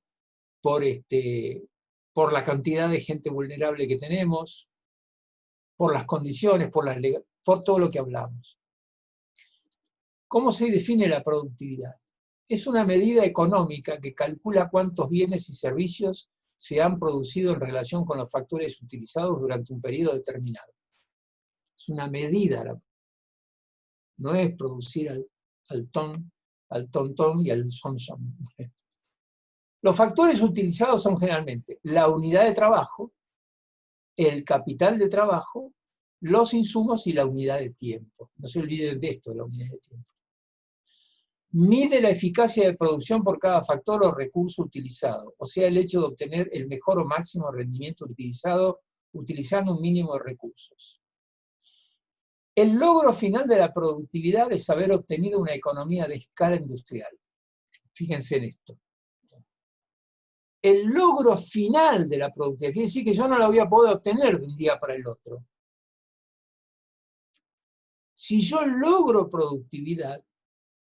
por la cantidad de gente vulnerable que tenemos, por las condiciones, por todo lo que hablamos. ¿Cómo se define la productividad? Es una medida económica que calcula cuántos bienes y servicios se han producido en relación con los factores utilizados durante un periodo determinado. Es una medida. No es producir al tontón y al son. Los factores utilizados son generalmente la unidad de trabajo, el capital de trabajo, los insumos y la unidad de tiempo. No se olviden de esto, la unidad de tiempo. Mide la eficacia de producción por cada factor o recurso utilizado, o sea, el hecho de obtener el mejor o máximo rendimiento utilizado utilizando un mínimo de recursos. El logro final de la productividad es haber obtenido una economía de escala industrial. Fíjense en esto. El logro final de la productividad quiere decir que yo no la voy a poder obtener de un día para el otro. Si yo logro productividad,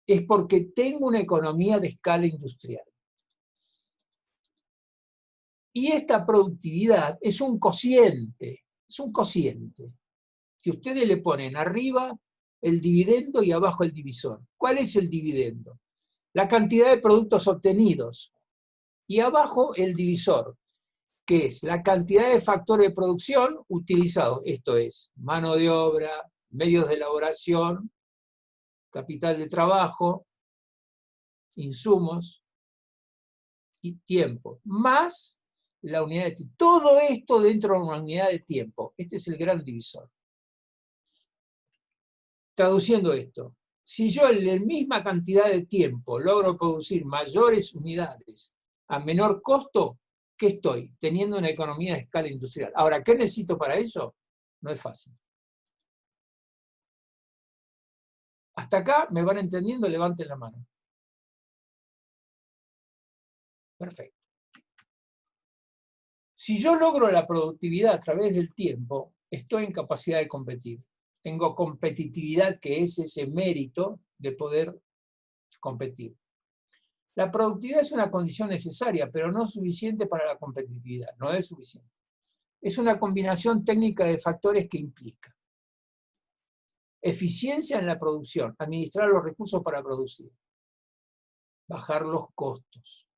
es porque tengo una economía de escala industrial. Y esta productividad es un cociente, que ustedes le ponen arriba el dividendo y abajo el divisor. ¿Cuál es el dividendo? La cantidad de productos obtenidos. Y abajo el divisor, que es la cantidad de factores de producción utilizados. Esto es mano de obra, medios de elaboración, capital de trabajo, insumos y tiempo, más la unidad de tiempo. Todo esto dentro de una unidad de tiempo. Este es el gran divisor. Traduciendo esto, si yo en la misma cantidad de tiempo logro producir mayores unidades a menor costo, ¿qué estoy? Teniendo una economía de escala industrial. Ahora, ¿qué necesito para eso? No es fácil. Hasta acá, ¿me van entendiendo? Levanten la mano. Perfecto. Si yo logro la productividad a través del tiempo, estoy en capacidad de competir. Tengo competitividad, que es ese mérito de poder competir. La productividad es una condición necesaria, pero no suficiente para la competitividad. No es suficiente. Es una combinación técnica de factores que implica eficiencia en la producción, administrar los recursos para producir, bajar los costos.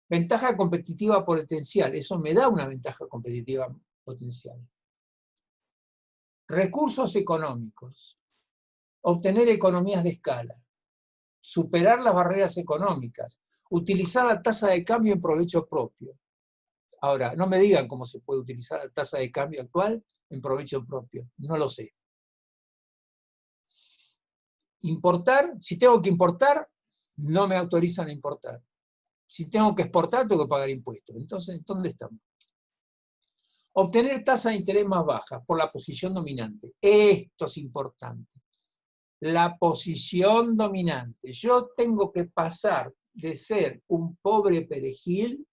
Ventaja competitiva potencial, eso me da una ventaja competitiva potencial. Recursos económicos, obtener economías de escala, superar las barreras económicas, utilizar la tasa de cambio en provecho propio. Ahora, no me digan cómo se puede utilizar la tasa de cambio actual en provecho propio, no lo sé. Importar, si tengo que importar, no me autorizan a importar. Si tengo que exportar, tengo que pagar impuestos. Entonces, ¿dónde estamos? Obtener tasa de interés más baja por la posición dominante. Esto es importante. La posición dominante. Yo tengo que pasar de ser un pobre perejil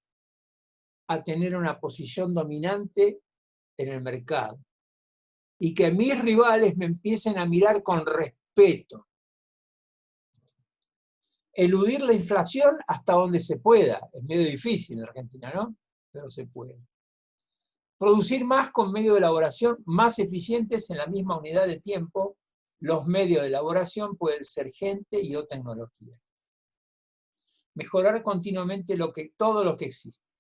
a tener una posición dominante en el mercado. Y que mis rivales me empiecen a mirar con respeto. Eludir la inflación hasta donde se pueda. Es medio difícil en Argentina, ¿no? Pero se puede. Producir más con medios de elaboración más eficientes en la misma unidad de tiempo. Los medios de elaboración pueden ser gente y o tecnología. Mejorar continuamente todo lo que existe.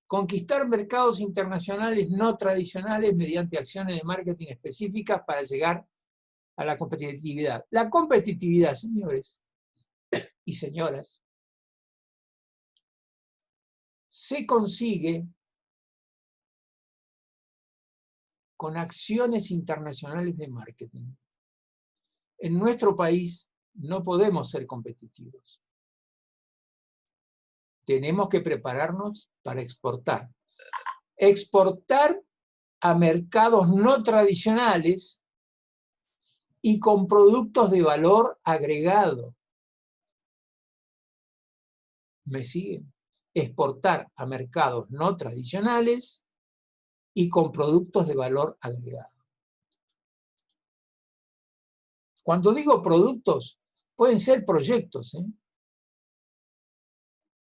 Conquistar mercados internacionales no tradicionales mediante acciones de marketing específicas para llegar a la competitividad. La competitividad, señores y señoras, se consigue con acciones internacionales de marketing. En nuestro país no podemos ser competitivos. Tenemos que prepararnos para exportar. Exportar a mercados no tradicionales y con productos de valor agregado. ¿Me siguen? Exportar a mercados no tradicionales y con productos de valor agregado. Cuando digo productos, pueden ser proyectos, ¿eh?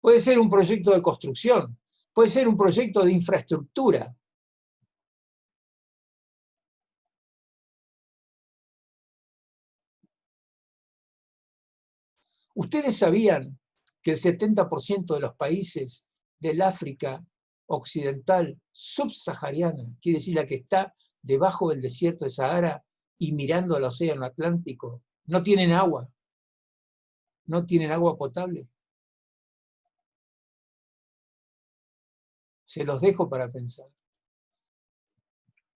Puede ser un proyecto de construcción, puede ser un proyecto de infraestructura. ¿Ustedes sabían que el 70% de los países del África occidental subsahariana, quiere decir la que está debajo del desierto de Sahara y mirando al océano Atlántico, no tienen agua? No tienen agua potable. Se los dejo para pensar.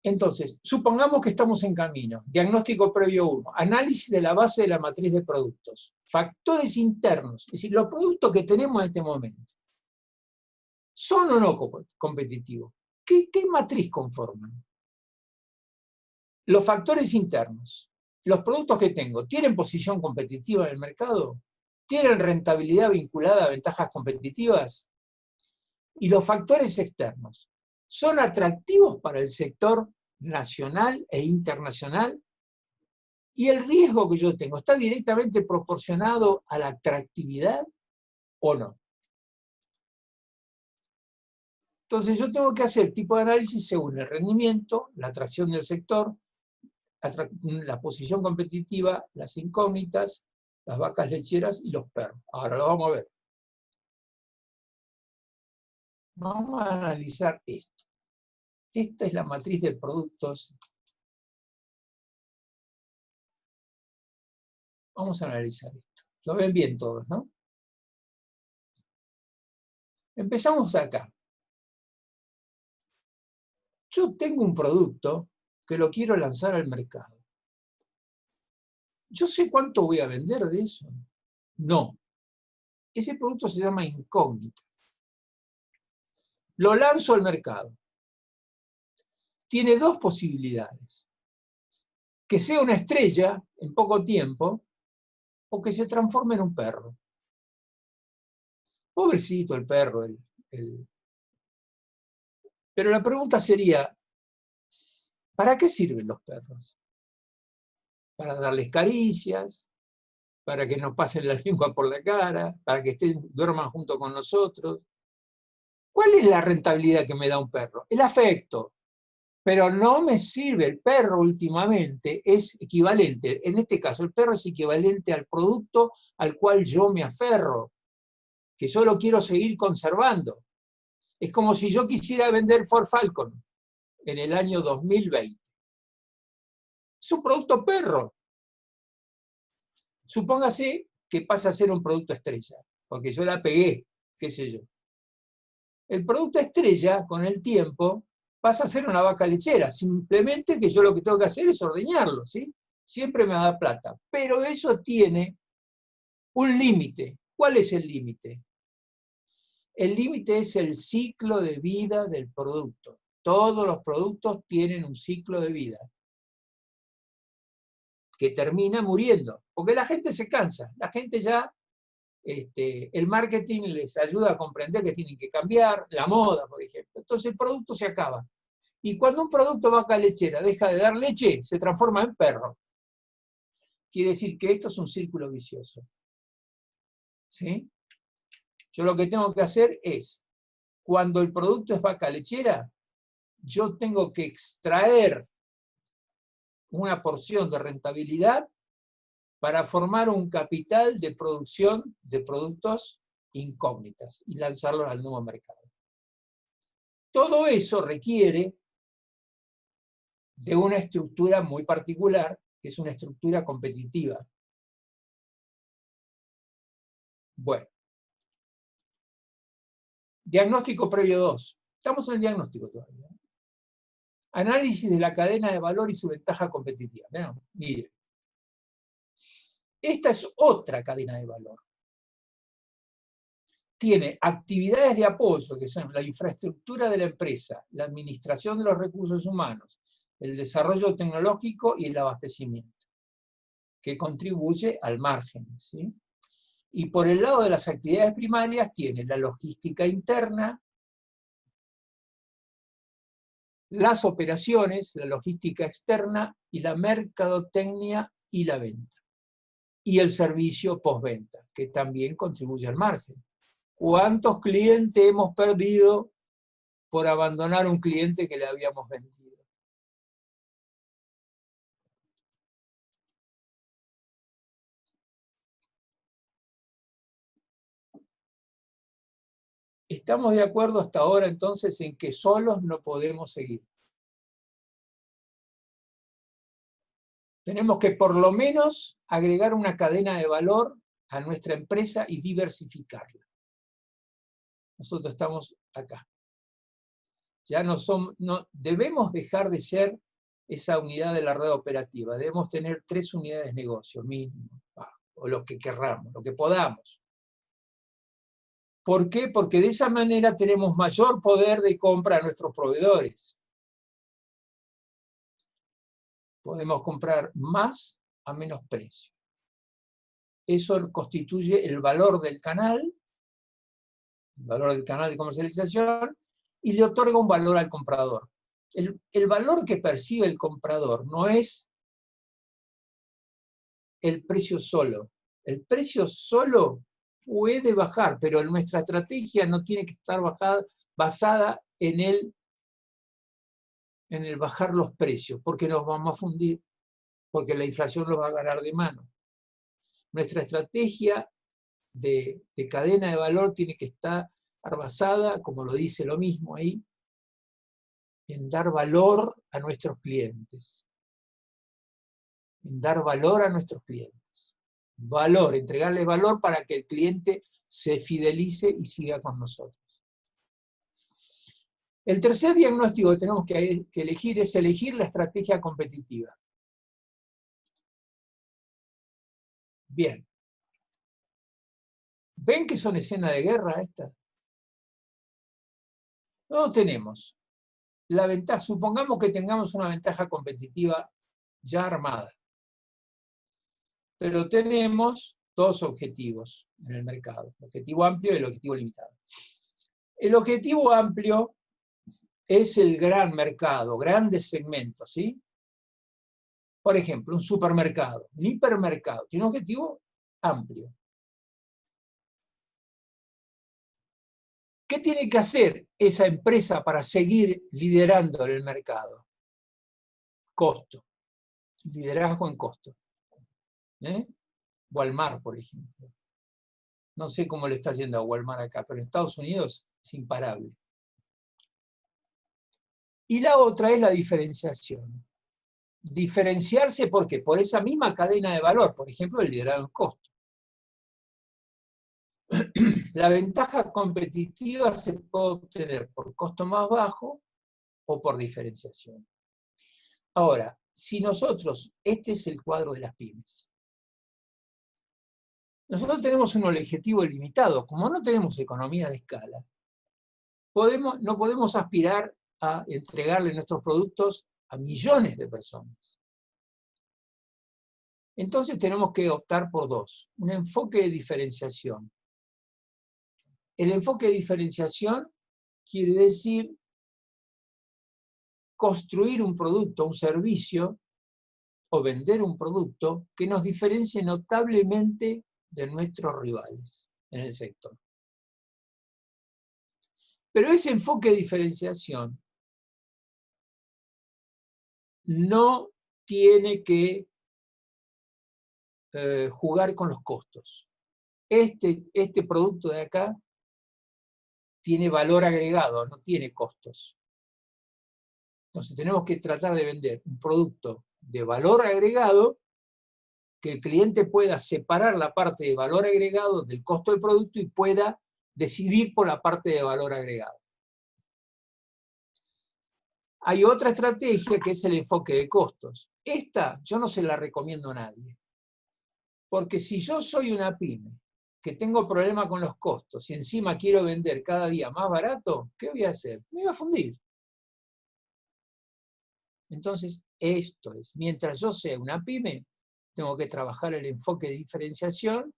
Entonces, supongamos que estamos en camino. Diagnóstico previo 1. Análisis de la base de la matriz de productos. Factores internos. Es decir, los productos que tenemos en este momento. ¿Son o no competitivos? ¿Qué matriz conforman? Los factores internos. Los productos que tengo, ¿tienen posición competitiva en el mercado? ¿Tienen rentabilidad vinculada a ventajas competitivas? Y los factores externos, ¿son atractivos para el sector nacional e internacional? ¿Y el riesgo que yo tengo está directamente proporcionado a la atractividad o no? Entonces yo tengo que hacer tipo de análisis según el rendimiento, la atracción del sector, la posición competitiva, las incógnitas, las vacas lecheras y los perros. Ahora lo vamos a ver. Vamos a analizar esto. Esta es la matriz de productos. Vamos a analizar esto. Lo ven bien todos, ¿no? Empezamos acá. Yo tengo un producto que lo quiero lanzar al mercado. ¿Yo sé cuánto voy a vender de eso? No. Ese producto se llama incógnita. Lo lanzo al mercado. Tiene dos posibilidades. Que sea una estrella en poco tiempo o que se transforme en un perro. Pobrecito el perro. Pero la pregunta sería, ¿para qué sirven los perros? Para darles caricias, para que nos pasen la lengua por la cara, para que duerman junto con nosotros. ¿Cuál es la rentabilidad que me da un perro? El afecto. Pero no me sirve. El perro últimamente es equivalente, en este caso el perro es equivalente al producto al cual yo me aferro, que yo lo quiero seguir conservando. Es como si yo quisiera vender Ford Falcon en el año 2020. Es un producto perro. Supóngase que pasa a ser un producto estrella, porque yo la pegué, qué sé yo. El producto estrella, con el tiempo, pasa a ser una vaca lechera, simplemente que yo lo que tengo que hacer es ordeñarlo, ¿sí? Siempre me da plata, pero eso tiene un límite. ¿Cuál es el límite? El límite es el ciclo de vida del producto. Todos los productos tienen un ciclo de vida que termina muriendo, porque la gente se cansa, la gente ya, el marketing les ayuda a comprender que tienen que cambiar, la moda, por ejemplo. Entonces el producto se acaba. Y cuando un producto vaca lechera deja de dar leche, se transforma en perro. Quiere decir que esto es un círculo vicioso. ¿Sí? Yo lo que tengo que hacer es cuando el producto es vaca lechera, yo tengo que extraer una porción de rentabilidad para formar un capital de producción de productos incógnitas y lanzarlos al nuevo mercado. Todo eso requiere de una estructura muy particular, que es una estructura competitiva. Bueno. Diagnóstico previo 2. Estamos en el diagnóstico todavía. Análisis de la cadena de valor y su ventaja competitiva. Miren. Esta es otra cadena de valor. Tiene actividades de apoyo, que son la infraestructura de la empresa, la administración de los recursos humanos, el desarrollo tecnológico y el abastecimiento, que contribuye al margen, ¿sí? Y por el lado de las actividades primarias tiene la logística interna, las operaciones, la logística externa y la mercadotecnia y la venta. Y el servicio postventa, que también contribuye al margen. ¿Cuántos clientes hemos perdido por abandonar un cliente que le habíamos vendido? Estamos de acuerdo hasta ahora entonces en que solos no podemos seguir. Tenemos que por lo menos agregar una cadena de valor a nuestra empresa y diversificarla. Nosotros estamos acá. Ya no debemos dejar de ser esa unidad de la red operativa. Debemos tener 3 unidades de negocio mínimo, o lo que querramos, lo que podamos. ¿Por qué? Porque de esa manera tenemos mayor poder de compra a nuestros proveedores. Podemos comprar más a menos precio. Eso constituye el valor del canal de comercialización, y le otorga un valor al comprador. El valor que percibe el comprador no es el precio solo. El precio solo puede bajar, pero nuestra estrategia no tiene que estar basada en el bajar los precios, porque nos vamos a fundir, porque la inflación nos va a ganar de mano. Nuestra estrategia de cadena de valor tiene que estar basada, como lo dice lo mismo ahí, en dar valor a nuestros clientes. En dar valor a nuestros clientes. Valor, entregarle valor para que el cliente se fidelice y siga con nosotros. El tercer diagnóstico que tenemos que elegir es elegir la estrategia competitiva. Bien. ¿Ven que son escenas de guerra estas? Todos tenemos la ventaja, supongamos que tengamos una ventaja competitiva ya armada. Pero tenemos 2 objetivos en el mercado, el objetivo amplio y el objetivo limitado. El objetivo amplio es el gran mercado, grandes segmentos, ¿sí? Por ejemplo, un supermercado, un hipermercado, tiene un objetivo amplio. ¿Qué tiene que hacer esa empresa para seguir liderando en el mercado? Costo. Liderazgo en costo. Walmart, por ejemplo. No sé cómo le está yendo a Walmart acá, pero en Estados Unidos es imparable. Y la otra es la diferenciación. Diferenciarse, ¿por qué? Por esa misma cadena de valor, por ejemplo, el liderazgo en costo. La ventaja competitiva se puede obtener por costo más bajo o por diferenciación. Ahora, si nosotros, este es el cuadro de las pymes. Nosotros tenemos un objetivo limitado. Como no tenemos economía de escala, no podemos aspirar a entregarle nuestros productos a millones de personas. Entonces tenemos que optar por 2. Un enfoque de diferenciación. El enfoque de diferenciación quiere decir construir un producto, un servicio, o vender un producto que nos diferencie notablemente de nuestros rivales en el sector. Pero ese enfoque de diferenciación no tiene que jugar con los costos. Este producto de acá tiene valor agregado, no tiene costos. Entonces tenemos que tratar de vender un producto de valor agregado, que el cliente pueda separar la parte de valor agregado del costo del producto y pueda decidir por la parte de valor agregado. Hay otra estrategia que es el enfoque de costos. Esta yo no se la recomiendo a nadie. Porque si yo soy una pyme que tengo problema con los costos y encima quiero vender cada día más barato, ¿qué voy a hacer? Me voy a fundir. Entonces, esto es, mientras yo sea una pyme, tengo que trabajar el enfoque de diferenciación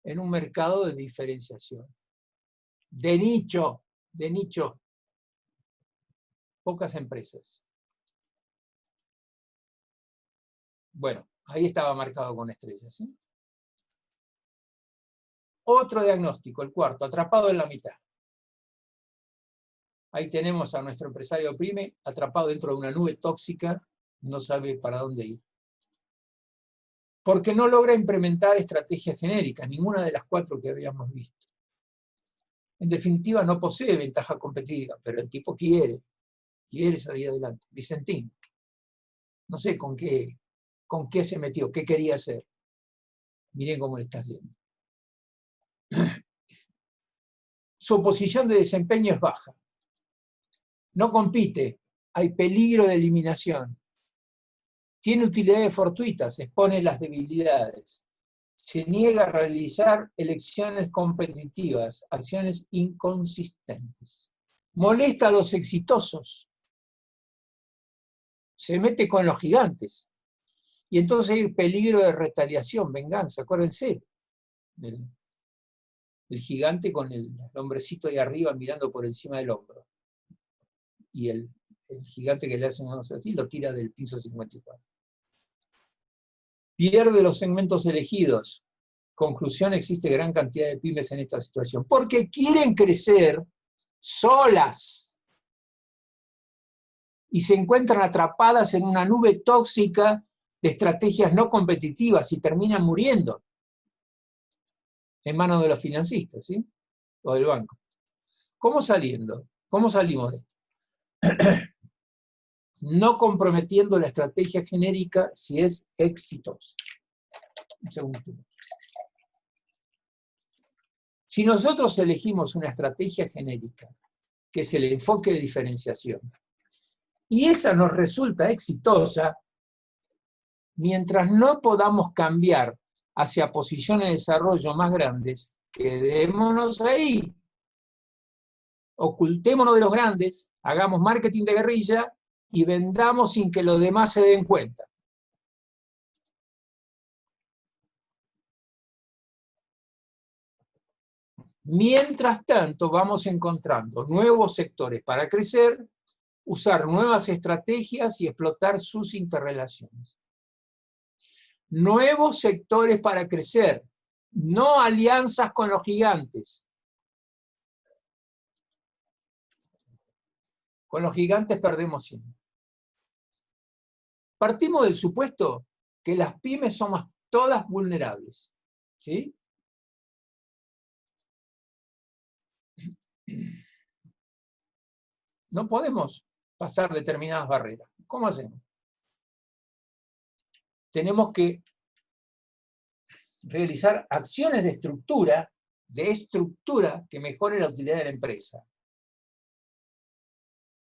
en un mercado de diferenciación. De nicho, de nicho. Pocas empresas. Bueno, ahí estaba marcado con estrellas, ¿sí? Otro diagnóstico, el cuarto, atrapado en la mitad. Ahí tenemos a nuestro empresario pyme atrapado dentro de una nube tóxica, no sabe para dónde ir. Porque no logra implementar estrategias genéricas, ninguna de las 4 que habíamos visto. En definitiva, no posee ventaja competitiva, pero el tipo quiere salir adelante. Vicentín, no sé con qué se metió, qué quería hacer. Miren cómo le está haciendo. Su posición de desempeño es baja. No compite, hay peligro de eliminación. Tiene utilidades fortuitas, expone las debilidades. Se niega a realizar elecciones competitivas, acciones inconsistentes. Molesta a los exitosos. Se mete con los gigantes. Y entonces hay peligro de retaliación, venganza. Acuérdense del gigante con el hombrecito de arriba mirando por encima del hombro. Y el gigante que le hace un oso así lo tira del piso 54. Pierde los segmentos elegidos. Conclusión, existe gran cantidad de pymes en esta situación. Porque quieren crecer solas. Y se encuentran atrapadas en una nube tóxica de estrategias no competitivas y terminan muriendo en manos de los financistas, ¿sí? O del banco. ¿Cómo salimos de esto? No comprometiendo la estrategia genérica si es exitosa. Un segundo. Si nosotros elegimos una estrategia genérica, que es el enfoque de diferenciación, y esa nos resulta exitosa, mientras no podamos cambiar hacia posiciones de desarrollo más grandes, quedémonos ahí. Ocultémonos de los grandes, hagamos marketing de guerrilla y vendamos sin que los demás se den cuenta. Mientras tanto, vamos encontrando nuevos sectores para crecer, usar nuevas estrategias y explotar sus interrelaciones. Nuevos sectores para crecer, no alianzas con los gigantes. Con los gigantes perdemos siempre. Partimos del supuesto que las pymes somos todas vulnerables, ¿sí? No podemos pasar determinadas barreras. ¿Cómo hacemos? Tenemos que realizar acciones de estructura que mejoren la utilidad de la empresa.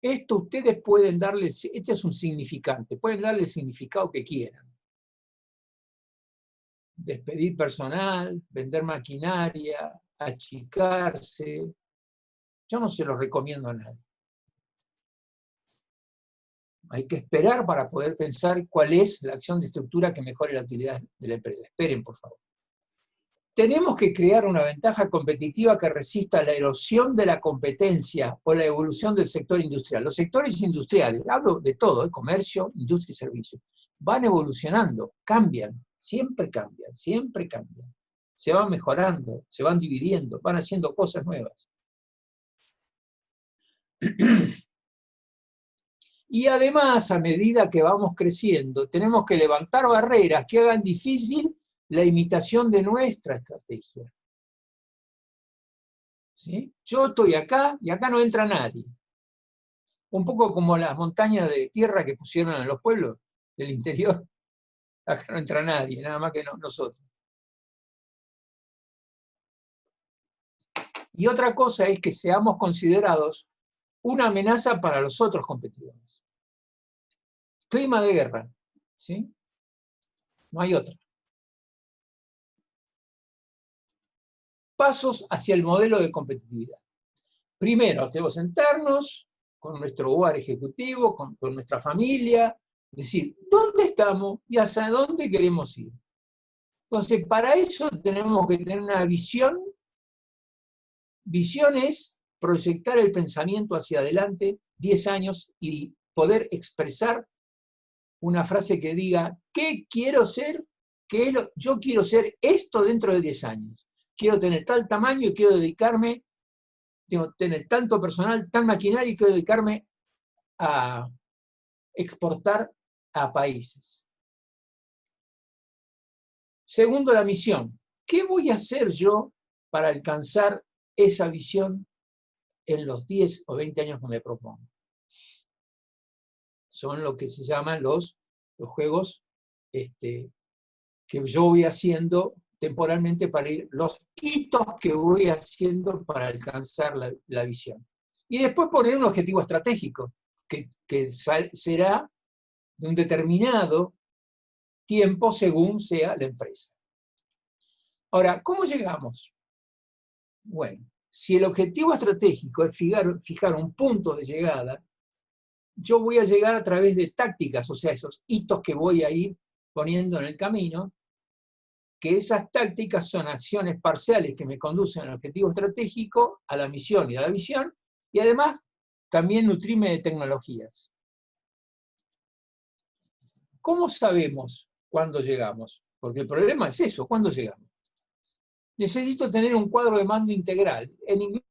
Esto ustedes pueden darle, este es un significante, pueden darle el significado que quieran. Despedir personal, vender maquinaria, achicarse. Yo no se lo recomiendo a nadie. Hay que esperar para poder pensar cuál es la acción de estructura que mejore la utilidad de la empresa. Esperen, por favor. Tenemos que crear una ventaja competitiva que resista la erosión de la competencia o la evolución del sector industrial. Los sectores industriales, hablo de todo, comercio, industria y servicios, van evolucionando, cambian, siempre cambian, siempre cambian. Se van mejorando, se van dividiendo, van haciendo cosas nuevas. Y además, a medida que vamos creciendo, tenemos que levantar barreras que hagan difícil la imitación de nuestra estrategia. ¿Sí? Yo estoy acá y acá no entra nadie. Un poco como las montañas de tierra que pusieron en los pueblos del interior. Acá no entra nadie, nada más que nosotros. Y otra cosa es que seamos considerados una amenaza para los otros competidores. Clima de guerra, ¿sí? No hay otra. Pasos hacia el modelo de competitividad. Primero, debemos sentarnos con nuestro hogar ejecutivo, con nuestra familia, decir, ¿dónde estamos y hacia dónde queremos ir? Entonces, para eso tenemos que tener una visión. Visión es proyectar el pensamiento hacia adelante 10 años y poder expresar una frase que diga, ¿qué quiero ser? Yo quiero ser esto dentro de 10 años. Quiero tener tal tamaño y quiero dedicarme, tener tanto personal, tal maquinaria y quiero dedicarme a exportar a países. Segundo, la misión. ¿Qué voy a hacer yo para alcanzar esa visión en los 10 o 20 años que me propongo? Son lo que se llaman los juegos que yo voy haciendo temporalmente para ir, los hitos que voy haciendo para alcanzar la visión. Y después poner un objetivo estratégico, que será de un determinado tiempo según sea la empresa. Ahora, ¿cómo llegamos? Bueno, si el objetivo estratégico es fijar un punto de llegada, yo voy a llegar a través de tácticas, o sea, esos hitos que voy a ir poniendo en el camino, que esas tácticas son acciones parciales que me conducen al objetivo estratégico, a la misión y a la visión, y además también nutrirme de tecnologías. ¿Cómo sabemos cuándo llegamos? Porque el problema es eso, ¿cuándo llegamos? Necesito tener un cuadro de mando integral. En inglés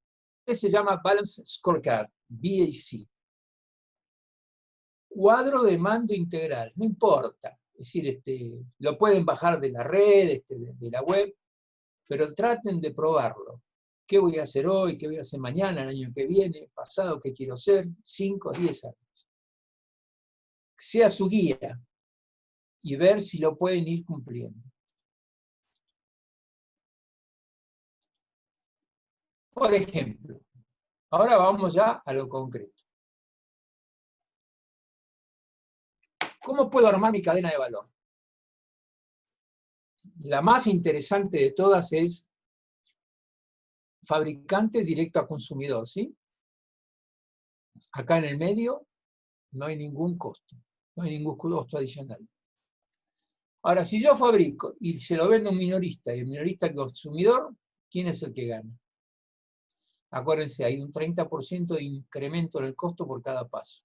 se llama Balanced Scorecard, BAC. Cuadro de mando integral, no importa. Es decir, lo pueden bajar de la red, de la web, pero traten de probarlo. ¿Qué voy a hacer hoy? ¿Qué voy a hacer mañana, el año que viene, pasado? ¿Qué quiero ser? 5, 10 años. Que sea su guía y ver si lo pueden ir cumpliendo. Por ejemplo, ahora vamos ya a lo concreto. ¿Cómo puedo armar mi cadena de valor? La más interesante de todas es fabricante directo a consumidor, ¿sí? Acá en el medio no hay ningún costo, no hay ningún costo adicional. Ahora, si yo fabrico y se lo vendo a un minorista y el minorista al consumidor, ¿quién es el que gana? Acuérdense, hay un 30% de incremento en el costo por cada paso.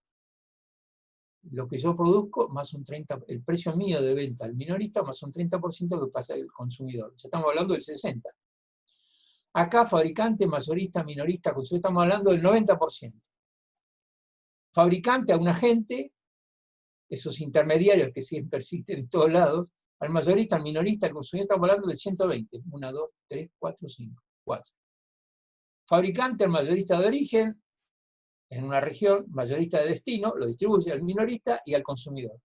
Lo que yo produzco, más un 30%, el precio mío de venta al minorista, más un 30% que pasa al consumidor. Ya estamos hablando del 60%. Acá, fabricante, mayorista, minorista, consumidor, estamos hablando del 90%. Fabricante a un agente, esos intermediarios que siempre existen en todos lados, al mayorista, al minorista, al consumidor, estamos hablando del 120. 1, 2, 3, 4, 5, 4. Fabricante al mayorista de origen, en una región, mayorista de destino, lo distribuye al minorista y al consumidor.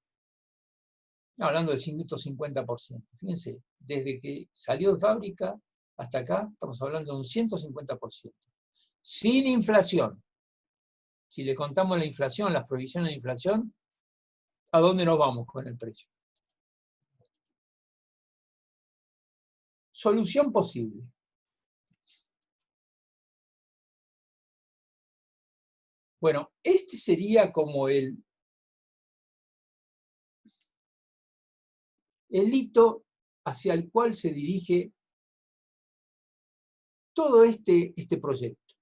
Estamos hablando del 150%. Fíjense, desde que salió de fábrica hasta acá, estamos hablando de un 150%. Sin inflación. Si le contamos la inflación, las provisiones de inflación, ¿a dónde nos vamos con el precio? Solución posible. Bueno, este sería como el hito hacia el cual se dirige todo este proyecto.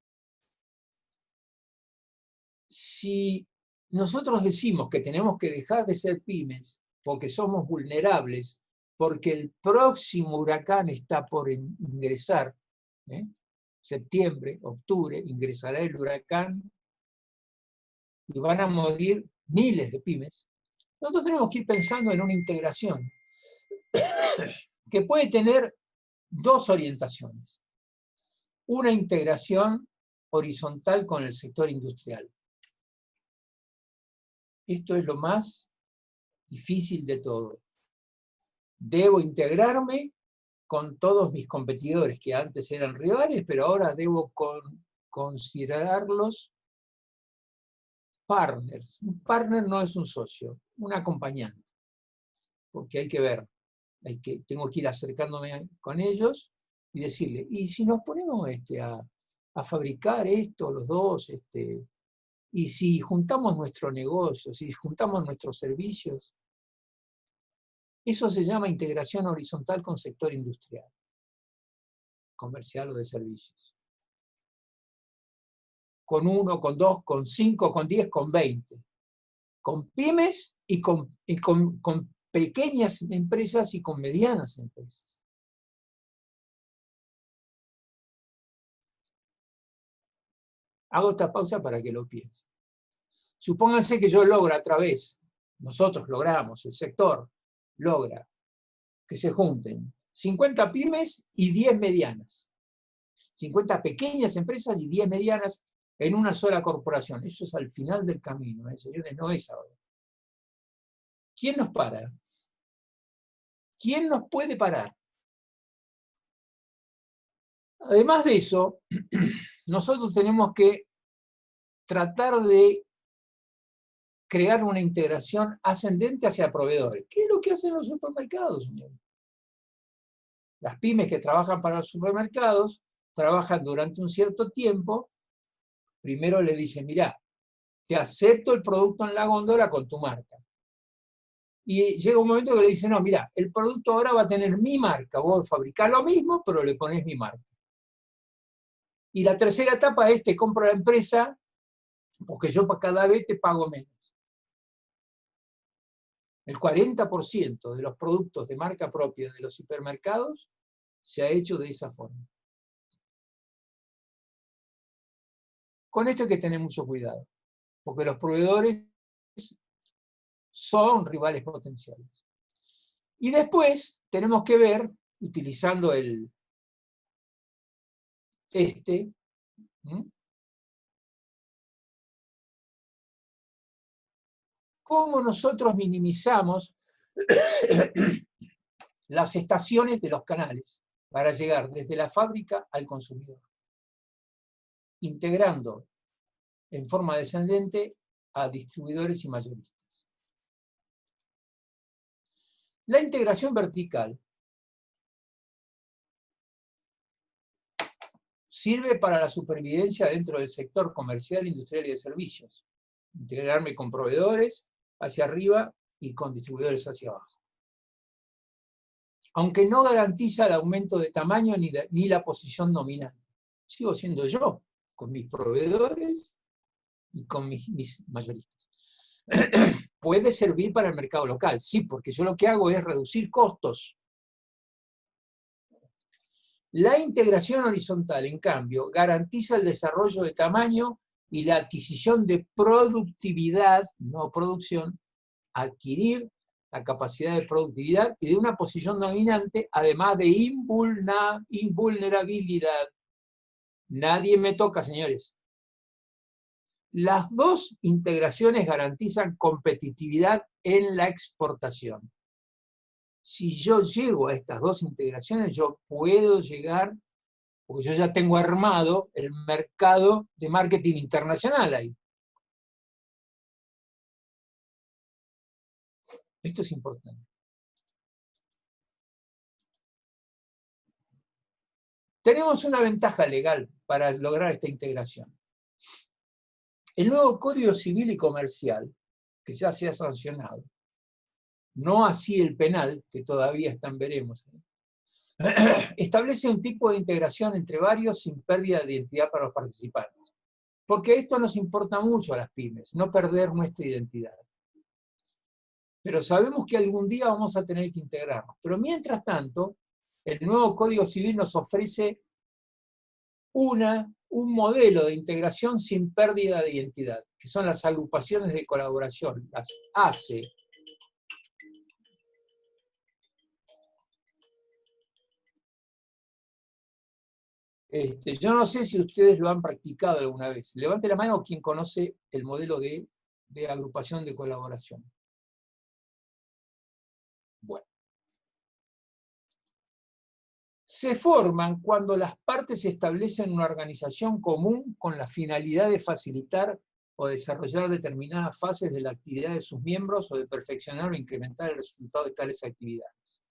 Si nosotros decimos que tenemos que dejar de ser pymes porque somos vulnerables, porque el próximo huracán está por ingresar, septiembre, octubre, ingresará el huracán y van a morir miles de pymes, nosotros tenemos que ir pensando en una integración que puede tener dos orientaciones. Una integración horizontal con el sector industrial. Esto es lo más difícil de todo. Debo integrarme con todos mis competidores, que antes eran rivales, pero ahora debo considerarlos partners. Un partner no es un socio, un acompañante. Porque hay que ver, tengo que ir acercándome con ellos y decirle, y si nos ponemos a fabricar esto los dos, y si juntamos nuestro negocio, si juntamos nuestros servicios, eso se llama integración horizontal con sector industrial, comercial o de servicios. Con 1, con 2, con 5, con 10, con 20. Con pymes y con pequeñas empresas y con medianas empresas. Hago esta pausa para que lo piensen. Supónganse que yo logro nosotros logramos, el sector logra que se junten 50 pymes y 10 medianas. 50 pequeñas empresas y 10 medianas en una sola corporación. Eso es al final del camino, señores, no es ahora. ¿Quién nos para? ¿Quién nos puede parar? Además de eso, nosotros tenemos que tratar de crear una integración ascendente hacia proveedores. ¿Qué es lo que hacen los supermercados, señores? Las pymes que trabajan para los supermercados trabajan durante un cierto tiempo. Primero le dicen, mirá, te acepto el producto en la góndola con tu marca. Y llega un momento que le dicen, no, mirá, el producto ahora va a tener mi marca. Vos fabricás lo mismo, pero le ponés mi marca. Y la tercera etapa es, te compro la empresa, porque yo cada vez te pago menos. El 40% de los productos de marca propia de los hipermercados se ha hecho de esa forma. Con esto hay que tener mucho cuidado, porque los proveedores son rivales potenciales. Y después tenemos que ver, utilizando cómo nosotros minimizamos las estaciones de los canales para llegar desde la fábrica al consumidor, integrando en forma descendente a distribuidores y mayoristas. La integración vertical sirve para la supervivencia dentro del sector comercial, industrial y de servicios. Integrarme con proveedores hacia arriba y con distribuidores hacia abajo. Aunque no garantiza el aumento de tamaño ni la posición dominante. Sigo siendo yo, con mis proveedores y con mis mayoristas. Puede servir para el mercado local, sí, porque yo lo que hago es reducir costos. La integración horizontal, en cambio, garantiza el desarrollo de tamaño y la adquisición de productividad, no producción, adquirir la capacidad de productividad y de una posición dominante, además de invulnerabilidad. Nadie me toca, señores. Las dos integraciones garantizan competitividad en la exportación. Si yo llego a estas dos integraciones, yo puedo llegar, porque yo ya tengo armado el mercado de marketing internacional ahí. Esto es importante. Tenemos una ventaja legal para lograr esta integración. El nuevo Código Civil y Comercial, que ya se ha sancionado, no así el penal, que todavía está en veremos, establece un tipo de integración entre varios sin pérdida de identidad para los participantes. Porque esto nos importa mucho a las pymes, no perder nuestra identidad. Pero sabemos que algún día vamos a tener que integrarnos. Pero mientras tanto, el nuevo Código Civil nos ofrece un un modelo de integración sin pérdida de identidad, que son las agrupaciones de colaboración, las ACE. Yo no sé si ustedes lo han practicado alguna vez. Levante la mano quien conoce el modelo de agrupación de colaboración. Bueno. Se forman cuando las partes establecen una organización común con la finalidad de facilitar o desarrollar determinadas fases de la actividad de sus miembros o de perfeccionar o incrementar el resultado de tales actividades.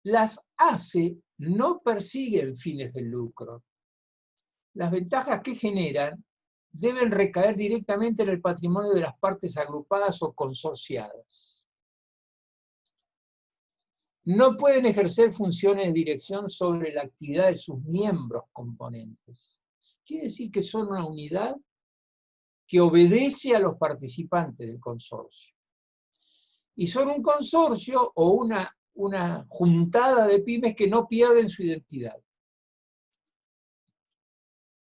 Las ACE no persiguen fines de lucro. Las ventajas que generan deben recaer directamente en el patrimonio de las partes agrupadas o consorciadas. No pueden ejercer funciones de dirección sobre la actividad de sus miembros componentes. Quiere decir que son una unidad que obedece a los participantes del consorcio. Y son un consorcio o una juntada de pymes que no pierden su identidad.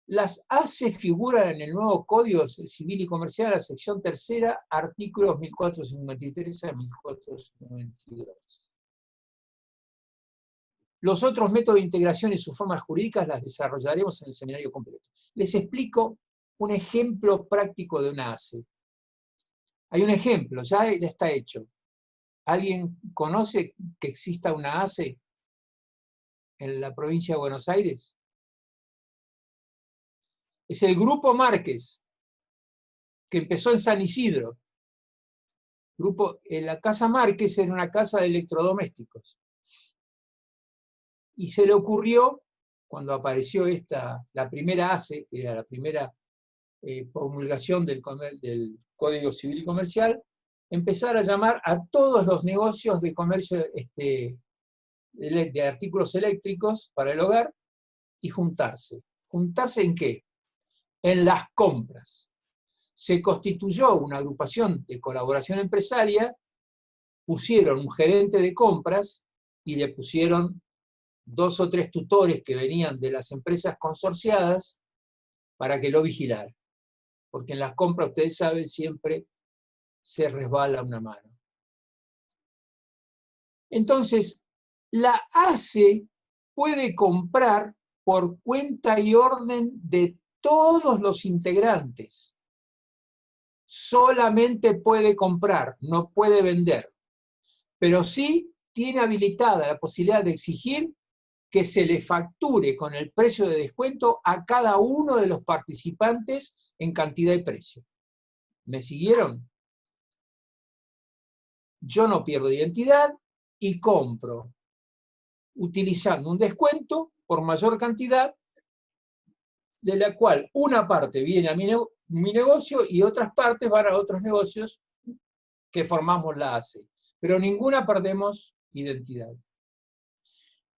Las ACE figuran en el nuevo Código Civil y Comercial, la sección tercera, artículos 1453 a 1492. Los otros métodos de integración y sus formas jurídicas las desarrollaremos en el seminario completo. Les explico un ejemplo práctico de una ACE. Hay un ejemplo, ya está hecho. ¿Alguien conoce que exista una ACE en la provincia de Buenos Aires? Es el Grupo Márquez, que empezó en San Isidro. La Casa Márquez era una casa de electrodomésticos. Y se le ocurrió, cuando apareció la primera ACE, que era la primera promulgación del Código Civil y Comercial, empezar a llamar a todos los negocios de comercio de artículos eléctricos para el hogar y juntarse. ¿Juntarse en qué? En las compras. Se constituyó una agrupación de colaboración empresaria, pusieron un gerente de compras y le pusieron 2 o 3 tutores que venían de las empresas consorciadas para que lo vigilaran. Porque en las compras, ustedes saben, siempre se resbala una mano. Entonces, la ACE puede comprar por cuenta y orden de todos los integrantes. Solamente puede comprar, no puede vender. Pero sí tiene habilitada la posibilidad de exigir que se le facture con el precio de descuento a cada uno de los participantes en cantidad y precio. ¿Me siguieron? Yo no pierdo identidad y compro utilizando un descuento por mayor cantidad, de la cual una parte viene a mi negocio y otras partes van a otros negocios que formamos la ACE. Pero ninguna perdemos identidad.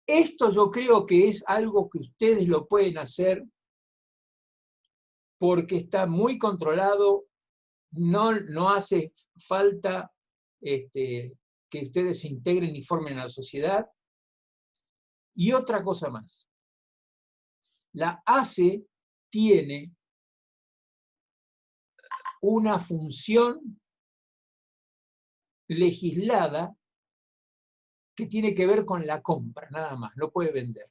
Esto yo creo que es algo que ustedes lo pueden hacer porque está muy controlado, no hace falta que ustedes se integren y formen a la sociedad. Y otra cosa más. La ACE tiene una función legislada que tiene que ver con la compra, nada más, no puede vender.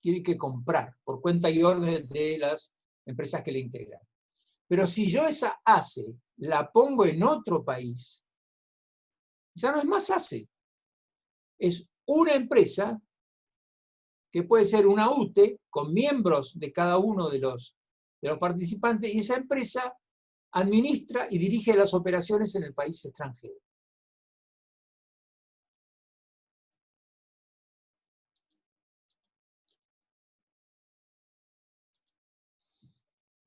Tiene que comprar por cuenta y orden de las empresas que le integran. Pero si yo esa ACE la pongo en otro país, ya no es más ACE. Es una empresa que puede ser una UTE con miembros de cada uno de los participantes, y esa empresa administra y dirige las operaciones en el país extranjero.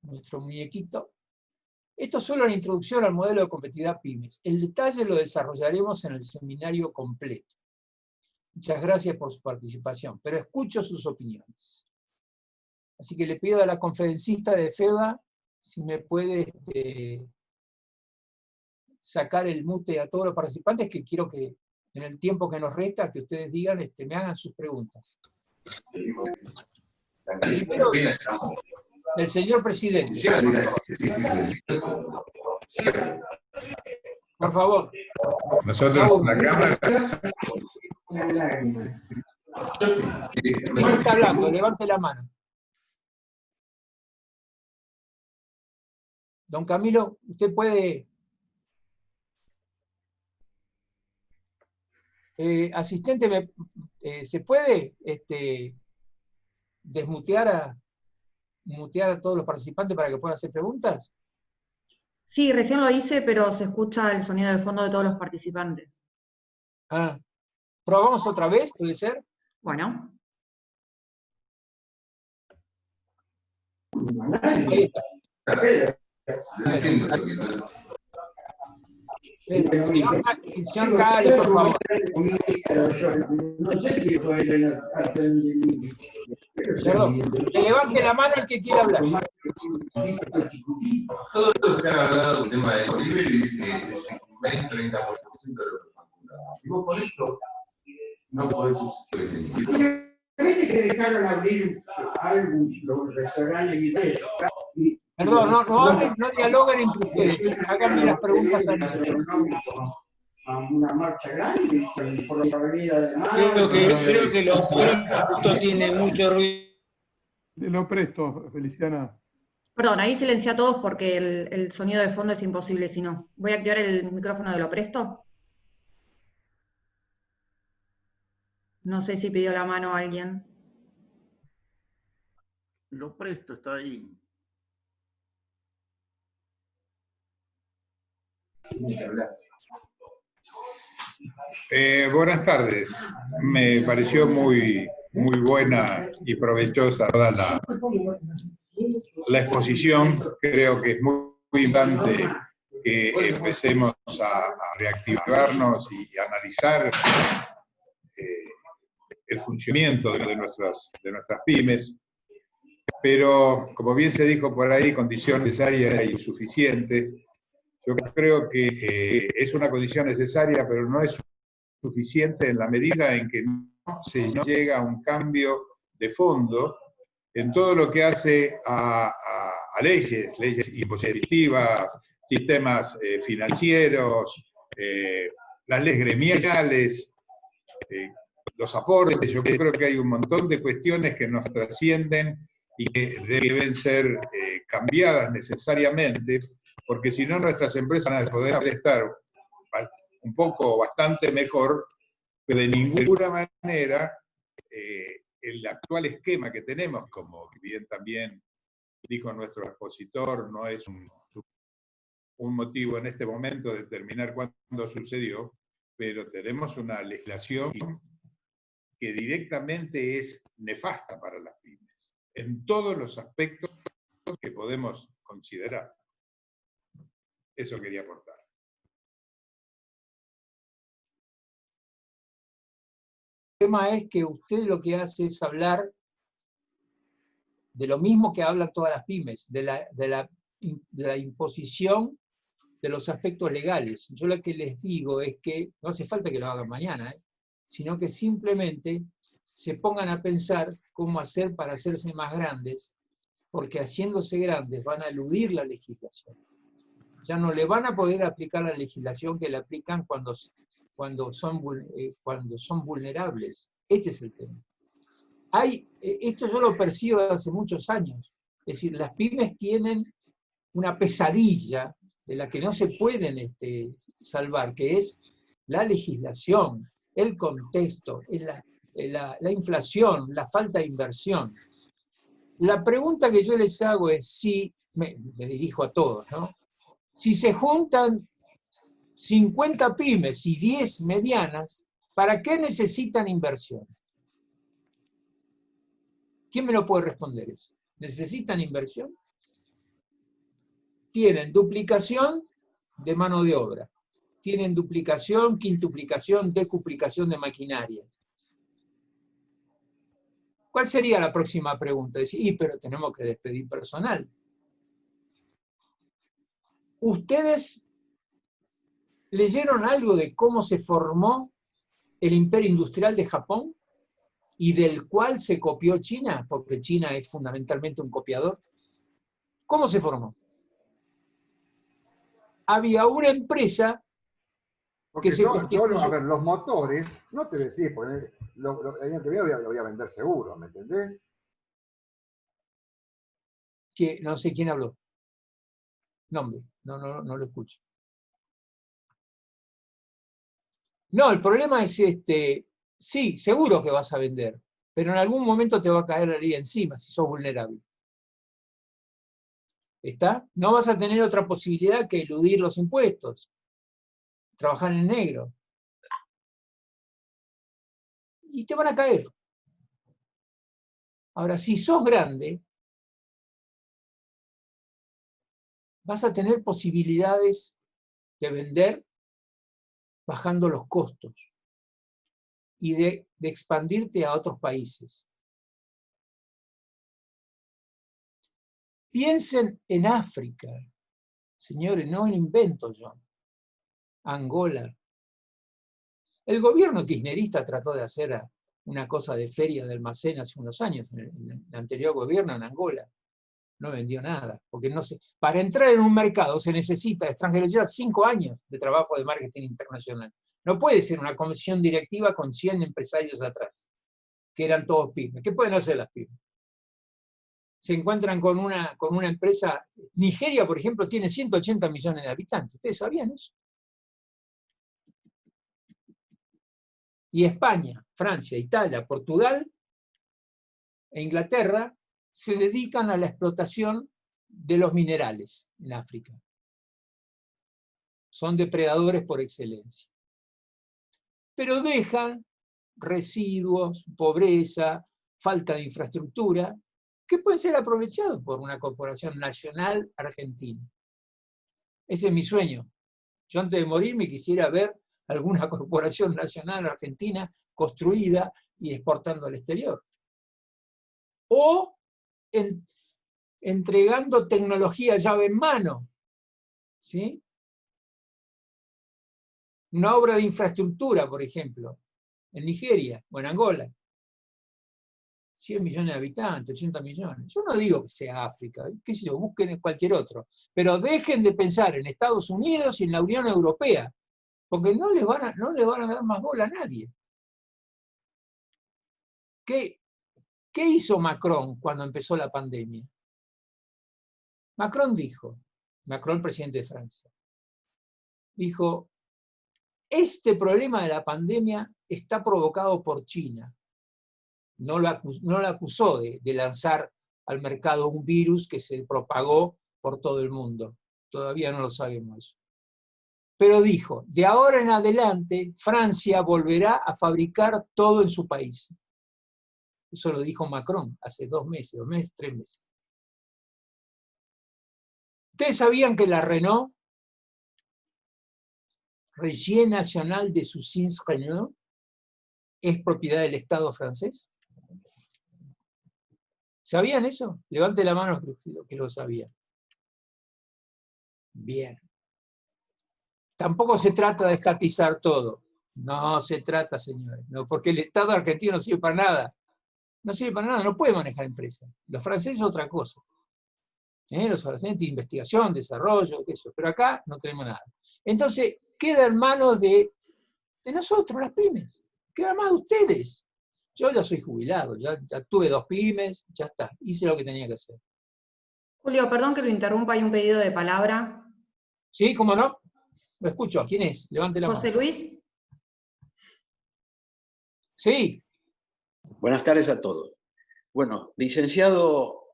Nuestro muñequito. Esto es solo la introducción al modelo de competitividad pymes. El detalle lo desarrollaremos en el seminario completo. Muchas gracias por su participación, pero escucho sus opiniones. Así que le pido a la conferencista de FEBA si me puede sacar el mute a todos los participantes, que quiero que en el tiempo que nos resta, que ustedes digan, me hagan sus preguntas. Primero, el señor presidente. Por favor. Nosotros en la Cámara. ¿Quién está hablando? Levante la mano. Don Camilo, usted puede... asistente, ¿se puede desmutear a todos los participantes para que puedan hacer preguntas? Sí, recién lo hice, pero se escucha el sonido de fondo de todos los participantes. Ah, ¿probamos otra vez? ¿Puede ser? Bueno. Ahí está. Señor Cali, por favor. Perdón, que levante la mano el que quiera hablar. Todos los que han hablado del tema de Bolívar dice que es un 20-30% de los vacunados. Y vos por eso no podés sustituir. Parece que dejaron abrir algo, los restaurantes y Perdón, no dialoguen entre ustedes. Háganme las preguntas a mí. a una marcha grande por la avenida de Mayo. Creo que los prestos tienen mucho ruido. Lo presto, Feliciana. Perdón, ahí silencié a todos porque el sonido de fondo es imposible si no. Voy a activar el micrófono de Lo Presto. No sé si pidió la mano a alguien. Lo presto, está ahí. Buenas tardes. Me pareció muy buena y provechosa toda la exposición. Creo que es muy importante que empecemos a reactivarnos y analizar el funcionamiento de nuestras pymes, pero como bien se dijo por ahí, condición necesaria y suficiente. Yo creo que es una condición necesaria, pero no es suficiente en la medida en que no se llega a un cambio de fondo en todo lo que hace a leyes impositivas, sistemas financieros, las leyes gremiales, los aportes. Yo creo que hay un montón de cuestiones que nos trascienden y que deben ser cambiadas necesariamente, porque si no nuestras empresas van a poder prestar un poco, bastante mejor, pero de ninguna manera el actual esquema que tenemos, como bien también dijo nuestro expositor, no es un motivo en este momento de determinar cuándo sucedió, pero tenemos una legislación que directamente es nefasta para las pymes, en todos los aspectos que podemos considerar. Eso quería aportar. El tema es que usted lo que hace es hablar de lo mismo que hablan todas las pymes, de la imposición de los aspectos legales. Yo lo que les digo es que no hace falta que lo hagan mañana, sino que simplemente se pongan a pensar cómo hacer para hacerse más grandes, porque haciéndose grandes van a eludir la legislación. Ya no le van a poder aplicar la legislación que le aplican cuando son vulnerables. Este es el tema. Esto yo lo percibo desde hace muchos años. Es decir, las pymes tienen una pesadilla de la que no se pueden salvar, que es la legislación, el contexto, la inflación, la falta de inversión. La pregunta que yo les hago es si, me dirijo a todos, ¿no? Si se juntan 50 pymes y 10 medianas, ¿para qué necesitan inversión? ¿Quién me lo puede responder eso? ¿Necesitan inversión? Tienen duplicación de mano de obra. Tienen duplicación, quintuplicación, decuplicación de maquinaria. ¿Cuál sería la próxima pregunta? Decir, pero tenemos que despedir personal. ¿Ustedes leyeron algo de cómo se formó el imperio industrial de Japón? y del cual se copió China, porque China es fundamentalmente un copiador. ¿Cómo se formó? Había una empresa Porque que se a constituyó. ver, los motores, no te decís, porque el año que viene lo voy a vender seguro, ¿me entendés? Que, no sé quién habló. Nombre, no lo escucho. No, el problema es sí, seguro que vas a vender, pero en algún momento te va a caer la ley encima si sos vulnerable. ¿Está? No vas a tener otra posibilidad que eludir los impuestos, trabajar en negro. Y te van a caer. Ahora, si sos grande, vas a tener posibilidades de vender bajando los costos y de expandirte a otros países. Piensen en África, señores, no en invento yo. Angola. El gobierno kirchnerista trató de hacer una cosa de feria de almacén hace unos años, en el anterior gobierno en Angola. No vendió nada, porque para entrar en un mercado se necesita extranjería 5 años de trabajo de marketing internacional. No puede ser una comisión directiva con 100 empresarios atrás, que eran todos pymes. ¿Qué pueden hacer las pymes? Se encuentran con una empresa. Nigeria, por ejemplo, tiene 180 millones de habitantes. ¿Ustedes sabían eso? Y España, Francia, Italia, Portugal e Inglaterra se dedican a la explotación de los minerales en África. Son depredadores por excelencia. Pero dejan residuos, pobreza, falta de infraestructura, que pueden ser aprovechados por una corporación nacional argentina. Ese es mi sueño. Yo antes de morir me quisiera ver alguna corporación nacional argentina construida y exportando al exterior. O entregando tecnología llave en mano, ¿sí? Una obra de infraestructura, por ejemplo, en Nigeria o en Angola. 100 millones de habitantes, 80 millones. Yo no digo que sea África, qué sé yo, busquen en cualquier otro. Pero dejen de pensar en Estados Unidos y en la Unión Europea, porque no les van a dar más bola a nadie. ¿Qué hizo Macron cuando empezó la pandemia? Macron, el presidente de Francia, dijo, este problema de la pandemia está provocado por China. No lo acusó de lanzar al mercado un virus que se propagó por todo el mundo. Todavía no lo sabemos eso. Pero dijo, de ahora en adelante, Francia volverá a fabricar todo en su país. Eso lo dijo Macron hace 2 meses, 3 meses. ¿Ustedes sabían que la Renault, Régie Nationale de Susins Renault, es propiedad del Estado francés? ¿Sabían eso? Levante la mano los que lo sabían. Bien. Tampoco se trata de estatizar todo. No se trata, señores. No, porque el Estado argentino no sirve para nada. No sirve para nada, no puede manejar empresas. Los franceses otra cosa. Los franceses de investigación, desarrollo, eso. Pero acá no tenemos nada. Entonces, queda en manos de nosotros, las pymes. Queda en manos de ustedes. Yo ya soy jubilado, ya tuve 2 pymes, ya está. Hice lo que tenía que hacer. Julio, perdón que lo interrumpa, hay un pedido de palabra. Sí, cómo no. Lo escucho. ¿Quién es? Levante la mano. José Luis. Sí. Buenas tardes a todos. Bueno, licenciado,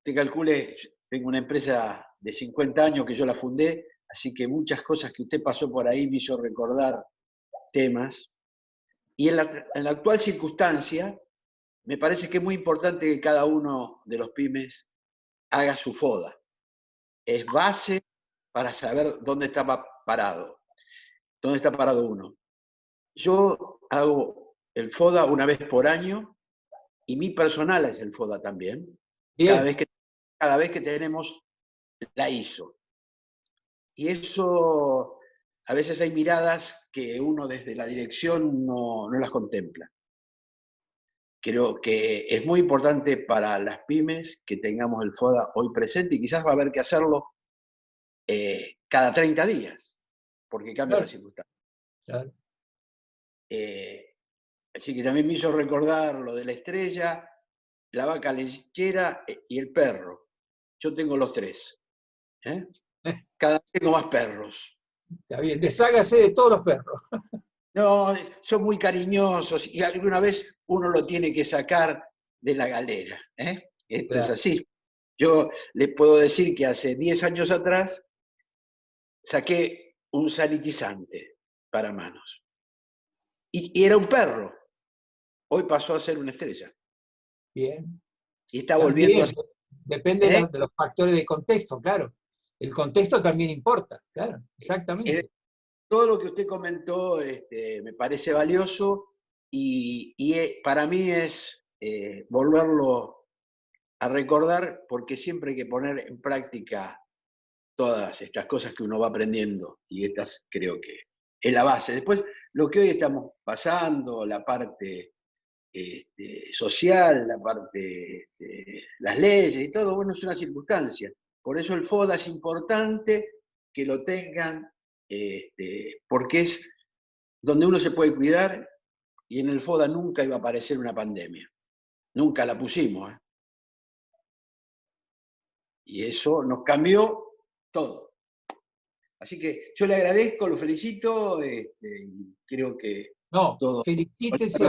te calcule, tengo una empresa de 50 años que yo la fundé, así que muchas cosas que usted pasó por ahí me hizo recordar temas. Y en la actual circunstancia, me parece que es muy importante que cada uno de los pymes haga su FODA. Es base para saber dónde está parado uno. Yo hago el FODA una vez por año y mi personal es el FODA también, cada vez que tenemos la ISO. Y eso, a veces hay miradas que uno desde la dirección no las contempla. creo que es muy importante para las pymes que tengamos el FODA hoy presente y quizás va a haber que hacerlo cada 30 días, porque cambia la circunstancia. Claro. Así que también me hizo recordar lo de la estrella, la vaca lechera y el perro. Yo tengo los tres. Cada vez tengo más perros. Está bien, deshágase de todos los perros. No, son muy cariñosos y alguna vez uno lo tiene que sacar de la galera. Esto es así. Yo les puedo decir que hace 10 años atrás saqué un sanitizante para manos. Y era un perro. Hoy pasó a ser una estrella. Bien. Y está volviendo a ser... Depende de los factores de contexto, claro. El contexto también importa, claro, exactamente. Todo lo que usted comentó me parece valioso y para mí es volverlo a recordar, porque siempre hay que poner en práctica todas estas cosas que uno va aprendiendo, y estas creo que es la base. Después, lo que hoy estamos pasando, la parte social, la parte, las leyes y todo, bueno, es una circunstancia. Por eso el FODA es importante que lo tengan, porque es donde uno se puede cuidar, y en el FODA nunca iba a aparecer una pandemia. Nunca la pusimos. Y eso nos cambió todo. Así que yo le agradezco, lo felicito, y creo que no, todo... felicítese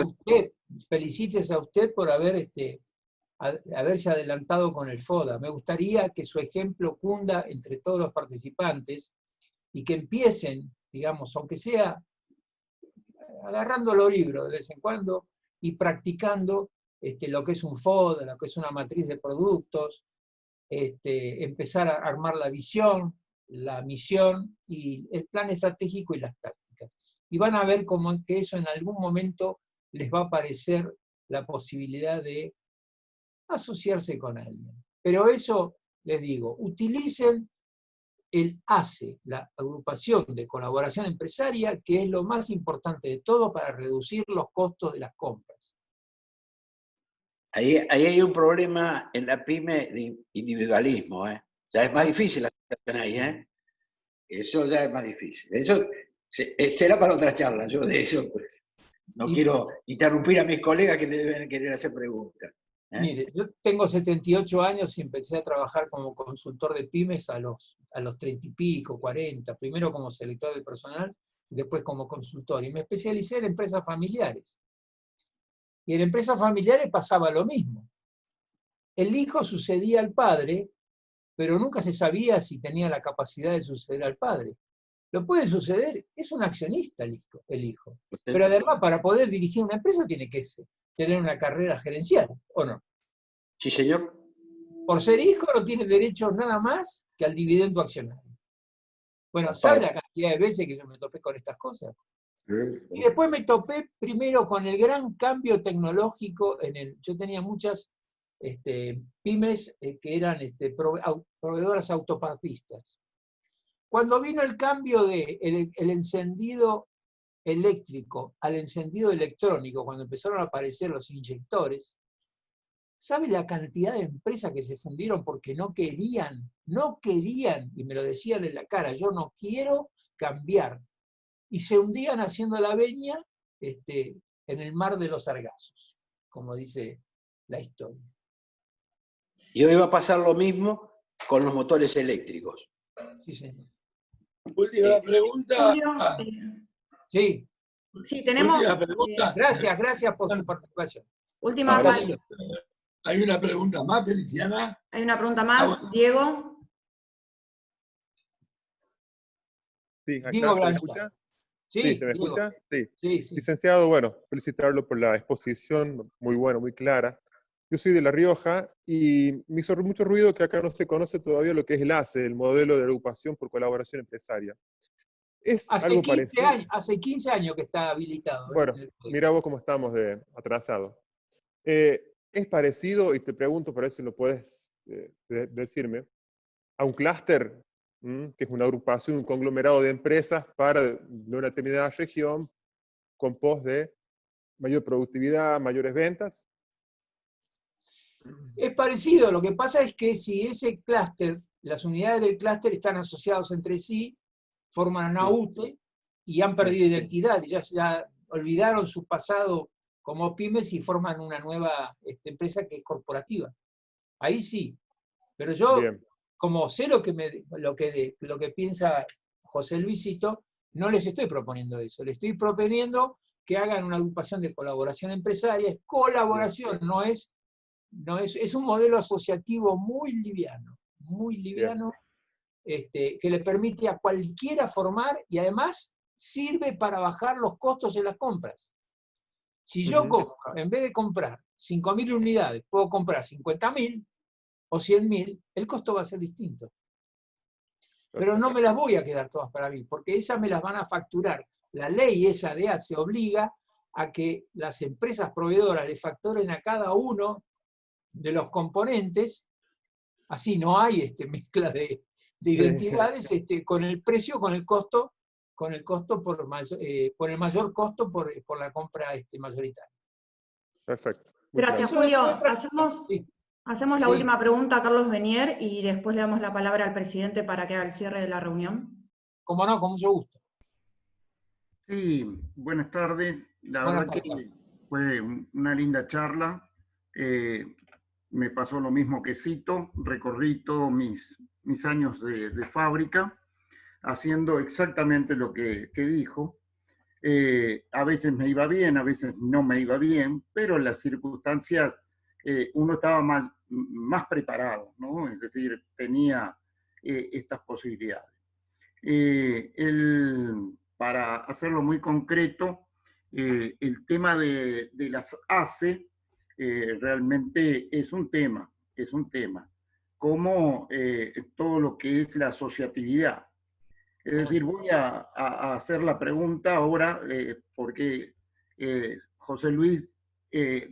a usted por haberse adelantado con el FODA. Me gustaría que su ejemplo cunda entre todos los participantes y que empiecen, digamos, aunque sea agarrando los libros de vez en cuando y practicando lo que es un FODA, lo que es una matriz de productos, empezar a armar la visión, la misión y el plan estratégico y las tácticas. Y van a ver cómo que eso en algún momento les va a aparecer la posibilidad de asociarse con alguien. Pero eso, les digo, utilicen el ACE, la agrupación de colaboración empresaria, que es lo más importante de todo para reducir los costos de las compras. Ahí hay un problema en la pyme de individualismo. Ya es más difícil la situación ahí. Eso ya es más difícil. Eso será para otra charla. Yo de eso pues, no quiero interrumpir a mis colegas que le deben querer hacer preguntas. Mire, yo tengo 78 años y empecé a trabajar como consultor de pymes a los 30 y pico, 40, primero como selector de personal, y después como consultor. Y me especialicé en empresas familiares. Y en empresas familiares pasaba lo mismo. El hijo sucedía al padre, pero nunca se sabía si tenía la capacidad de suceder al padre. Lo puede suceder, es un accionista el hijo. Pero además, para poder dirigir una empresa tiene que tener una carrera gerencial, ¿o no? Sí, señor. Por ser hijo no tiene derecho nada más que al dividendo accionario. Bueno, ¿sabe la cantidad de veces que yo me topé con estas cosas? Y después me topé primero con el gran cambio tecnológico. Yo tenía muchas pymes que eran proveedoras autopartistas. Cuando vino el cambio de el encendido eléctrico al encendido electrónico, cuando empezaron a aparecer los inyectores, ¿sabe la cantidad de empresas que se fundieron porque no querían, y me lo decían en la cara, yo no quiero cambiar? Y se hundían haciendo la veña en el mar de los sargazos, como dice la historia. Y hoy va a pasar lo mismo con los motores eléctricos. Sí, señor. Última pregunta. Sí. Sí, tenemos... Última pregunta. Gracias por su participación. Última, hay una pregunta más, Feliciana. Hay una pregunta más, Diego. Sí, acá Diego, ¿se me escucha? Sí, ¿se me escucha? Sí. Sí. Licenciado, bueno, felicitarlo por la exposición, muy buena, muy clara. Yo soy de La Rioja y me hizo mucho ruido que acá no se conoce todavía lo que es el ACE, el modelo de agrupación por colaboración empresaria. ¿Es algo parecido? Hace 15 años que está habilitado. Bueno, mira vos cómo estamos de atrasados. ¿Es parecido, y te pregunto, para ver si lo puedes decirme, a un clúster, que es una agrupación, un conglomerado de empresas de una determinada región con pos de mayor productividad, mayores ventas? Es parecido, lo que pasa es que si ese clúster, las unidades del clúster están asociados entre sí, forman una UTE y han perdido identidad, y ya olvidaron su pasado como pymes y forman una nueva empresa que es corporativa. Ahí sí. Pero yo, como sé lo que piensa José Luisito, no les estoy proponiendo eso. Les estoy proponiendo que hagan una agrupación de colaboración empresaria. Es colaboración, es un modelo asociativo muy liviano, que le permite a cualquiera formar y además sirve para bajar los costos en las compras. Si yo compro, en vez de comprar 5.000 unidades, puedo comprar 50.000 o 100.000, el costo va a ser distinto. Pero no me las voy a quedar todas para mí, porque esas me las van a facturar. La ley esa de ACE obliga a que las empresas proveedoras le facturen a cada uno de los componentes, así no hay mezcla de identidades, con el precio, con el costo por el mayor costo por la compra mayoritaria. Perfecto. Gracias, Julio. Hacemos la última pregunta a Carlos Benier y después le damos la palabra al presidente para que haga el cierre de la reunión. Como no, con mucho gusto. Sí, buenas tardes. La verdad que fue una linda charla. Me pasó lo mismo que Cito, recorrí todos mis años de fábrica, haciendo exactamente lo que dijo. A veces me iba bien, a veces no me iba bien, pero en las circunstancias uno estaba más preparado, ¿no? Es decir, tenía estas posibilidades. Para hacerlo muy concreto, el tema de las ACE realmente es un tema, como todo lo que es la asociatividad. Es decir, voy a hacer la pregunta ahora porque José Luis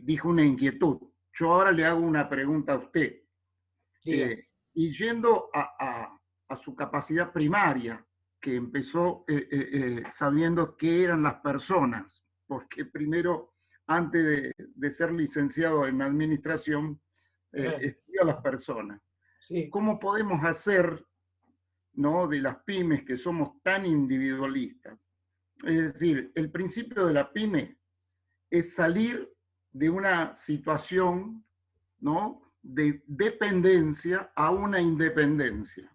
dijo una inquietud. Yo ahora le hago una pregunta a usted. Y yendo a su capacidad primaria, que empezó sabiendo qué eran las personas, porque primero, antes de ser licenciado en administración, estudió a las personas. ¿Cómo podemos hacer, ¿no?, de las pymes que somos tan individualistas? Es decir, el principio de la pyme es salir de una situación, ¿no?, de dependencia a una independencia.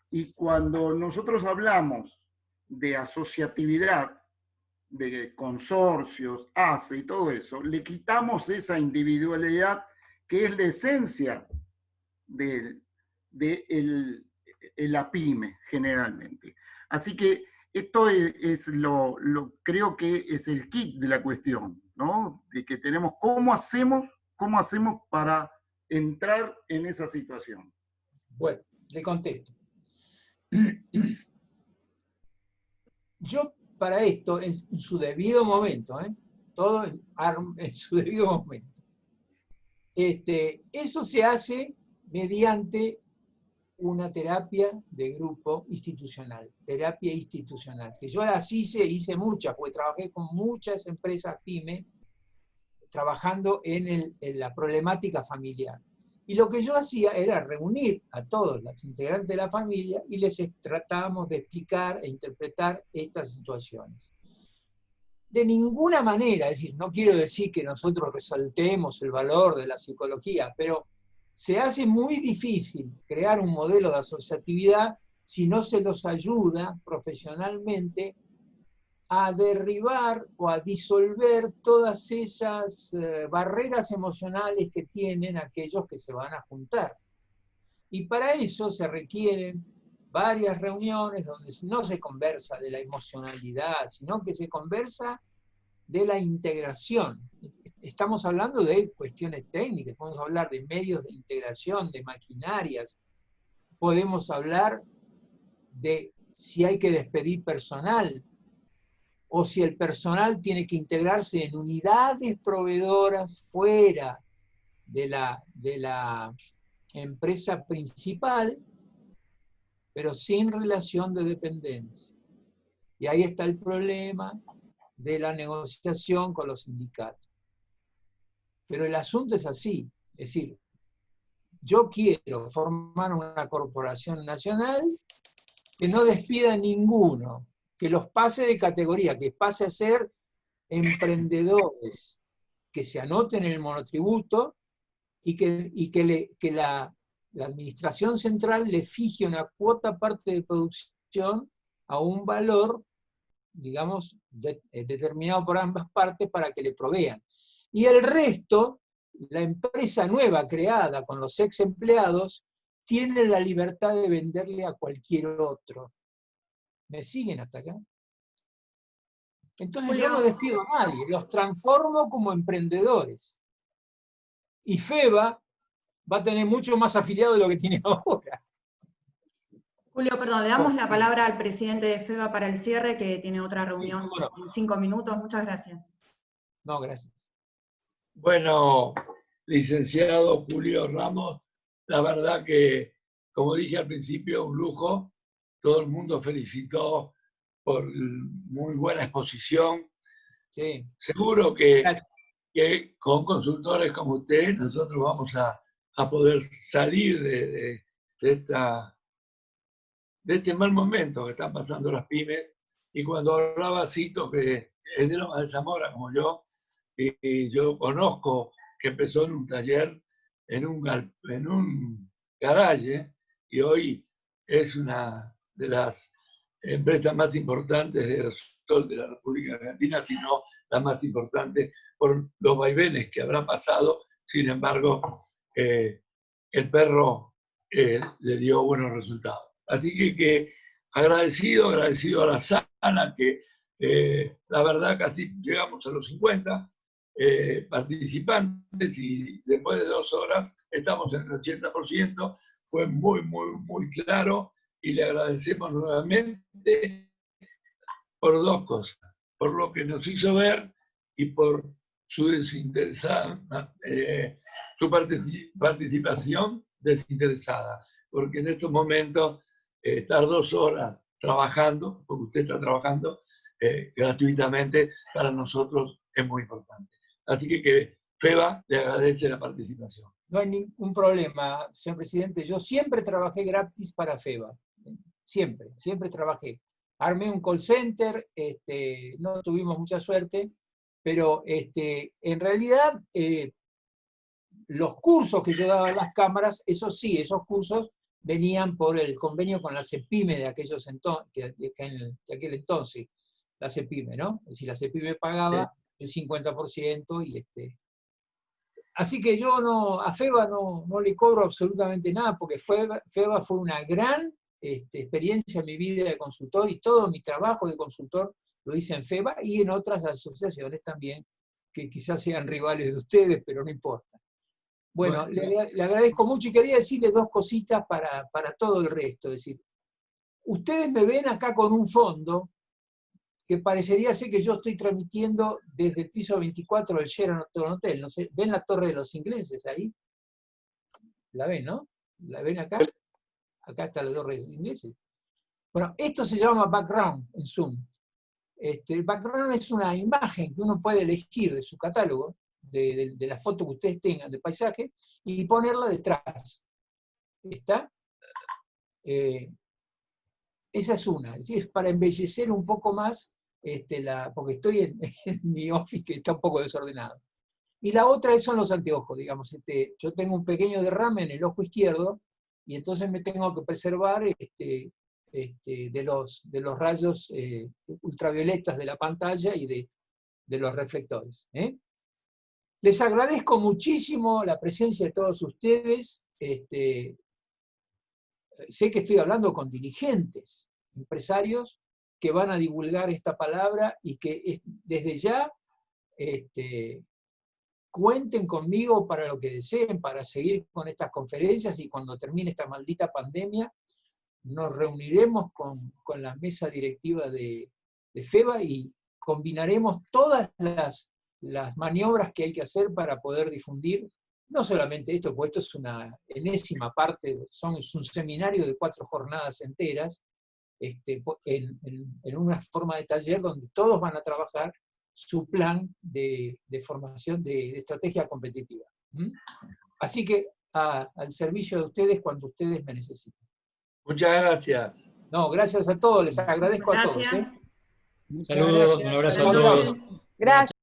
Y cuando nosotros hablamos de asociatividad, de consorcios, ACE y todo eso, le quitamos esa individualidad que es la esencia de la pyme generalmente. Así que esto creo que es el kit de la cuestión, ¿no? De que tenemos, ¿cómo hacemos para entrar en esa situación? Bueno, le contesto. Yo para esto, en su debido momento, todo en su debido momento, eso se hace mediante una terapia de grupo institucional, terapia institucional, que yo las hice muchas, porque trabajé con muchas empresas pyme, trabajando en la problemática familiar. Y lo que yo hacía era reunir a todos los integrantes de la familia y les tratábamos de explicar e interpretar estas situaciones. De ninguna manera, es decir, no quiero decir que nosotros resaltemos el valor de la psicología, pero se hace muy difícil crear un modelo de asociatividad si no se los ayuda profesionalmente a derribar o a disolver todas esas barreras emocionales que tienen aquellos que se van a juntar. Y para eso se requieren varias reuniones donde no se conversa de la emocionalidad, sino que se conversa de la integración. Estamos hablando de cuestiones técnicas, podemos hablar de medios de integración, de maquinarias, podemos hablar de si hay que despedir personal, o si el personal tiene que integrarse en unidades proveedoras fuera de la empresa principal, pero sin relación de dependencia. Y ahí está el problema de la negociación con los sindicatos. Pero el asunto es así. Es decir, yo quiero formar una corporación nacional que no despida a ninguno, que los pase de categoría, que pase a ser emprendedores, que se anoten en el monotributo y que la administración central le fije una cuota parte de producción a un valor, digamos, determinado por ambas partes para que le provean. Y el resto, la empresa nueva creada con los ex empleados, tiene la libertad de venderle a cualquier otro. ¿Me siguen hasta acá? Entonces yo no despido a nadie, los transformo como emprendedores. Y FEBA va a tener mucho más afiliados de lo que tiene ahora. Julio, perdón, le damos la palabra al presidente de FEBA para el cierre, que tiene otra reunión en 5 minutos. Muchas gracias. No, gracias. Bueno, licenciado Julio Ramos, la verdad que, como dije al principio, un lujo. Todo el mundo felicitó por muy buena exposición. Sí. Seguro que con consultores como usted nosotros vamos a poder salir de este mal momento que están pasando las pymes. Y cuando hablaba Cito, que es de Lomas de Zamora como yo, y yo conozco que empezó en un taller, en un garaje, y hoy es una de las empresas más importantes de la República Argentina, sino la más importante por los vaivenes que habrá pasado. Sin embargo, el perro le dio buenos resultados. Así que agradecido a la sala, que la verdad casi llegamos a los 50 participantes, y después de 2 horas estamos en el 80%. Fue muy, muy, muy claro, y le agradecemos nuevamente por 2 cosas: por lo que nos hizo ver y por su desinteresada, su participación desinteresada, porque en estos momentos estar 2 horas trabajando, porque usted está trabajando gratuitamente, para nosotros es muy importante. Así que FEBA le agradece la participación. No hay ningún problema, señor presidente. Yo siempre trabajé gratis para FEBA. Siempre trabajé. Armé un call center, no tuvimos mucha suerte, pero en realidad los cursos que yo daba en las cámaras, eso sí, esos cursos venían por el convenio con la CEPIME de aquel entonces, la CEPIME, ¿no? Es decir, la CEPIME pagaba el 50% y Así que yo a FEBA no le cobro absolutamente nada, porque FEBA fue una gran experiencia en mi vida de consultor, y todo mi trabajo de consultor lo hice en FEBA y en otras asociaciones también, que quizás sean rivales de ustedes, pero no importa. Bueno, le agradezco mucho, y quería decirle 2 cositas para todo el resto. Es decir, ustedes me ven acá con un fondo que parecería ser que yo estoy transmitiendo desde el piso 24 del Sheraton Hotel. No sé, ¿ven la Torre de los Ingleses ahí? ¿La ven, no? ¿La ven acá? Acá está la Torre de los Ingleses. Bueno, esto se llama background en Zoom. El background es una imagen que uno puede elegir de su catálogo, de la foto que ustedes tengan de paisaje, y ponerla detrás. ¿Está? Esa es una. Es para embellecer un poco más, porque estoy en mi office, que está un poco desordenado. Y la otra son los anteojos, digamos. Yo tengo un pequeño derrame en el ojo izquierdo, y entonces me tengo que preservar de los rayos ultravioletas de la pantalla y de los reflectores. Les agradezco muchísimo la presencia de todos ustedes. Sé que estoy hablando con dirigentes, empresarios, que van a divulgar esta palabra, y que desde ya cuenten conmigo para lo que deseen, para seguir con estas conferencias, y cuando termine esta maldita pandemia, nos reuniremos con la mesa directiva de FEBA y combinaremos todas las maniobras que hay que hacer para poder difundir, no solamente esto, porque esto es una enésima parte, es un seminario de 4 jornadas enteras, en una forma de taller donde todos van a trabajar su plan de formación de estrategia competitiva. Así que al servicio de ustedes cuando ustedes me necesiten. Muchas gracias. No, gracias a todos, les agradezco a todos. Gracias. Saludos, un abrazo a todos. Gracias.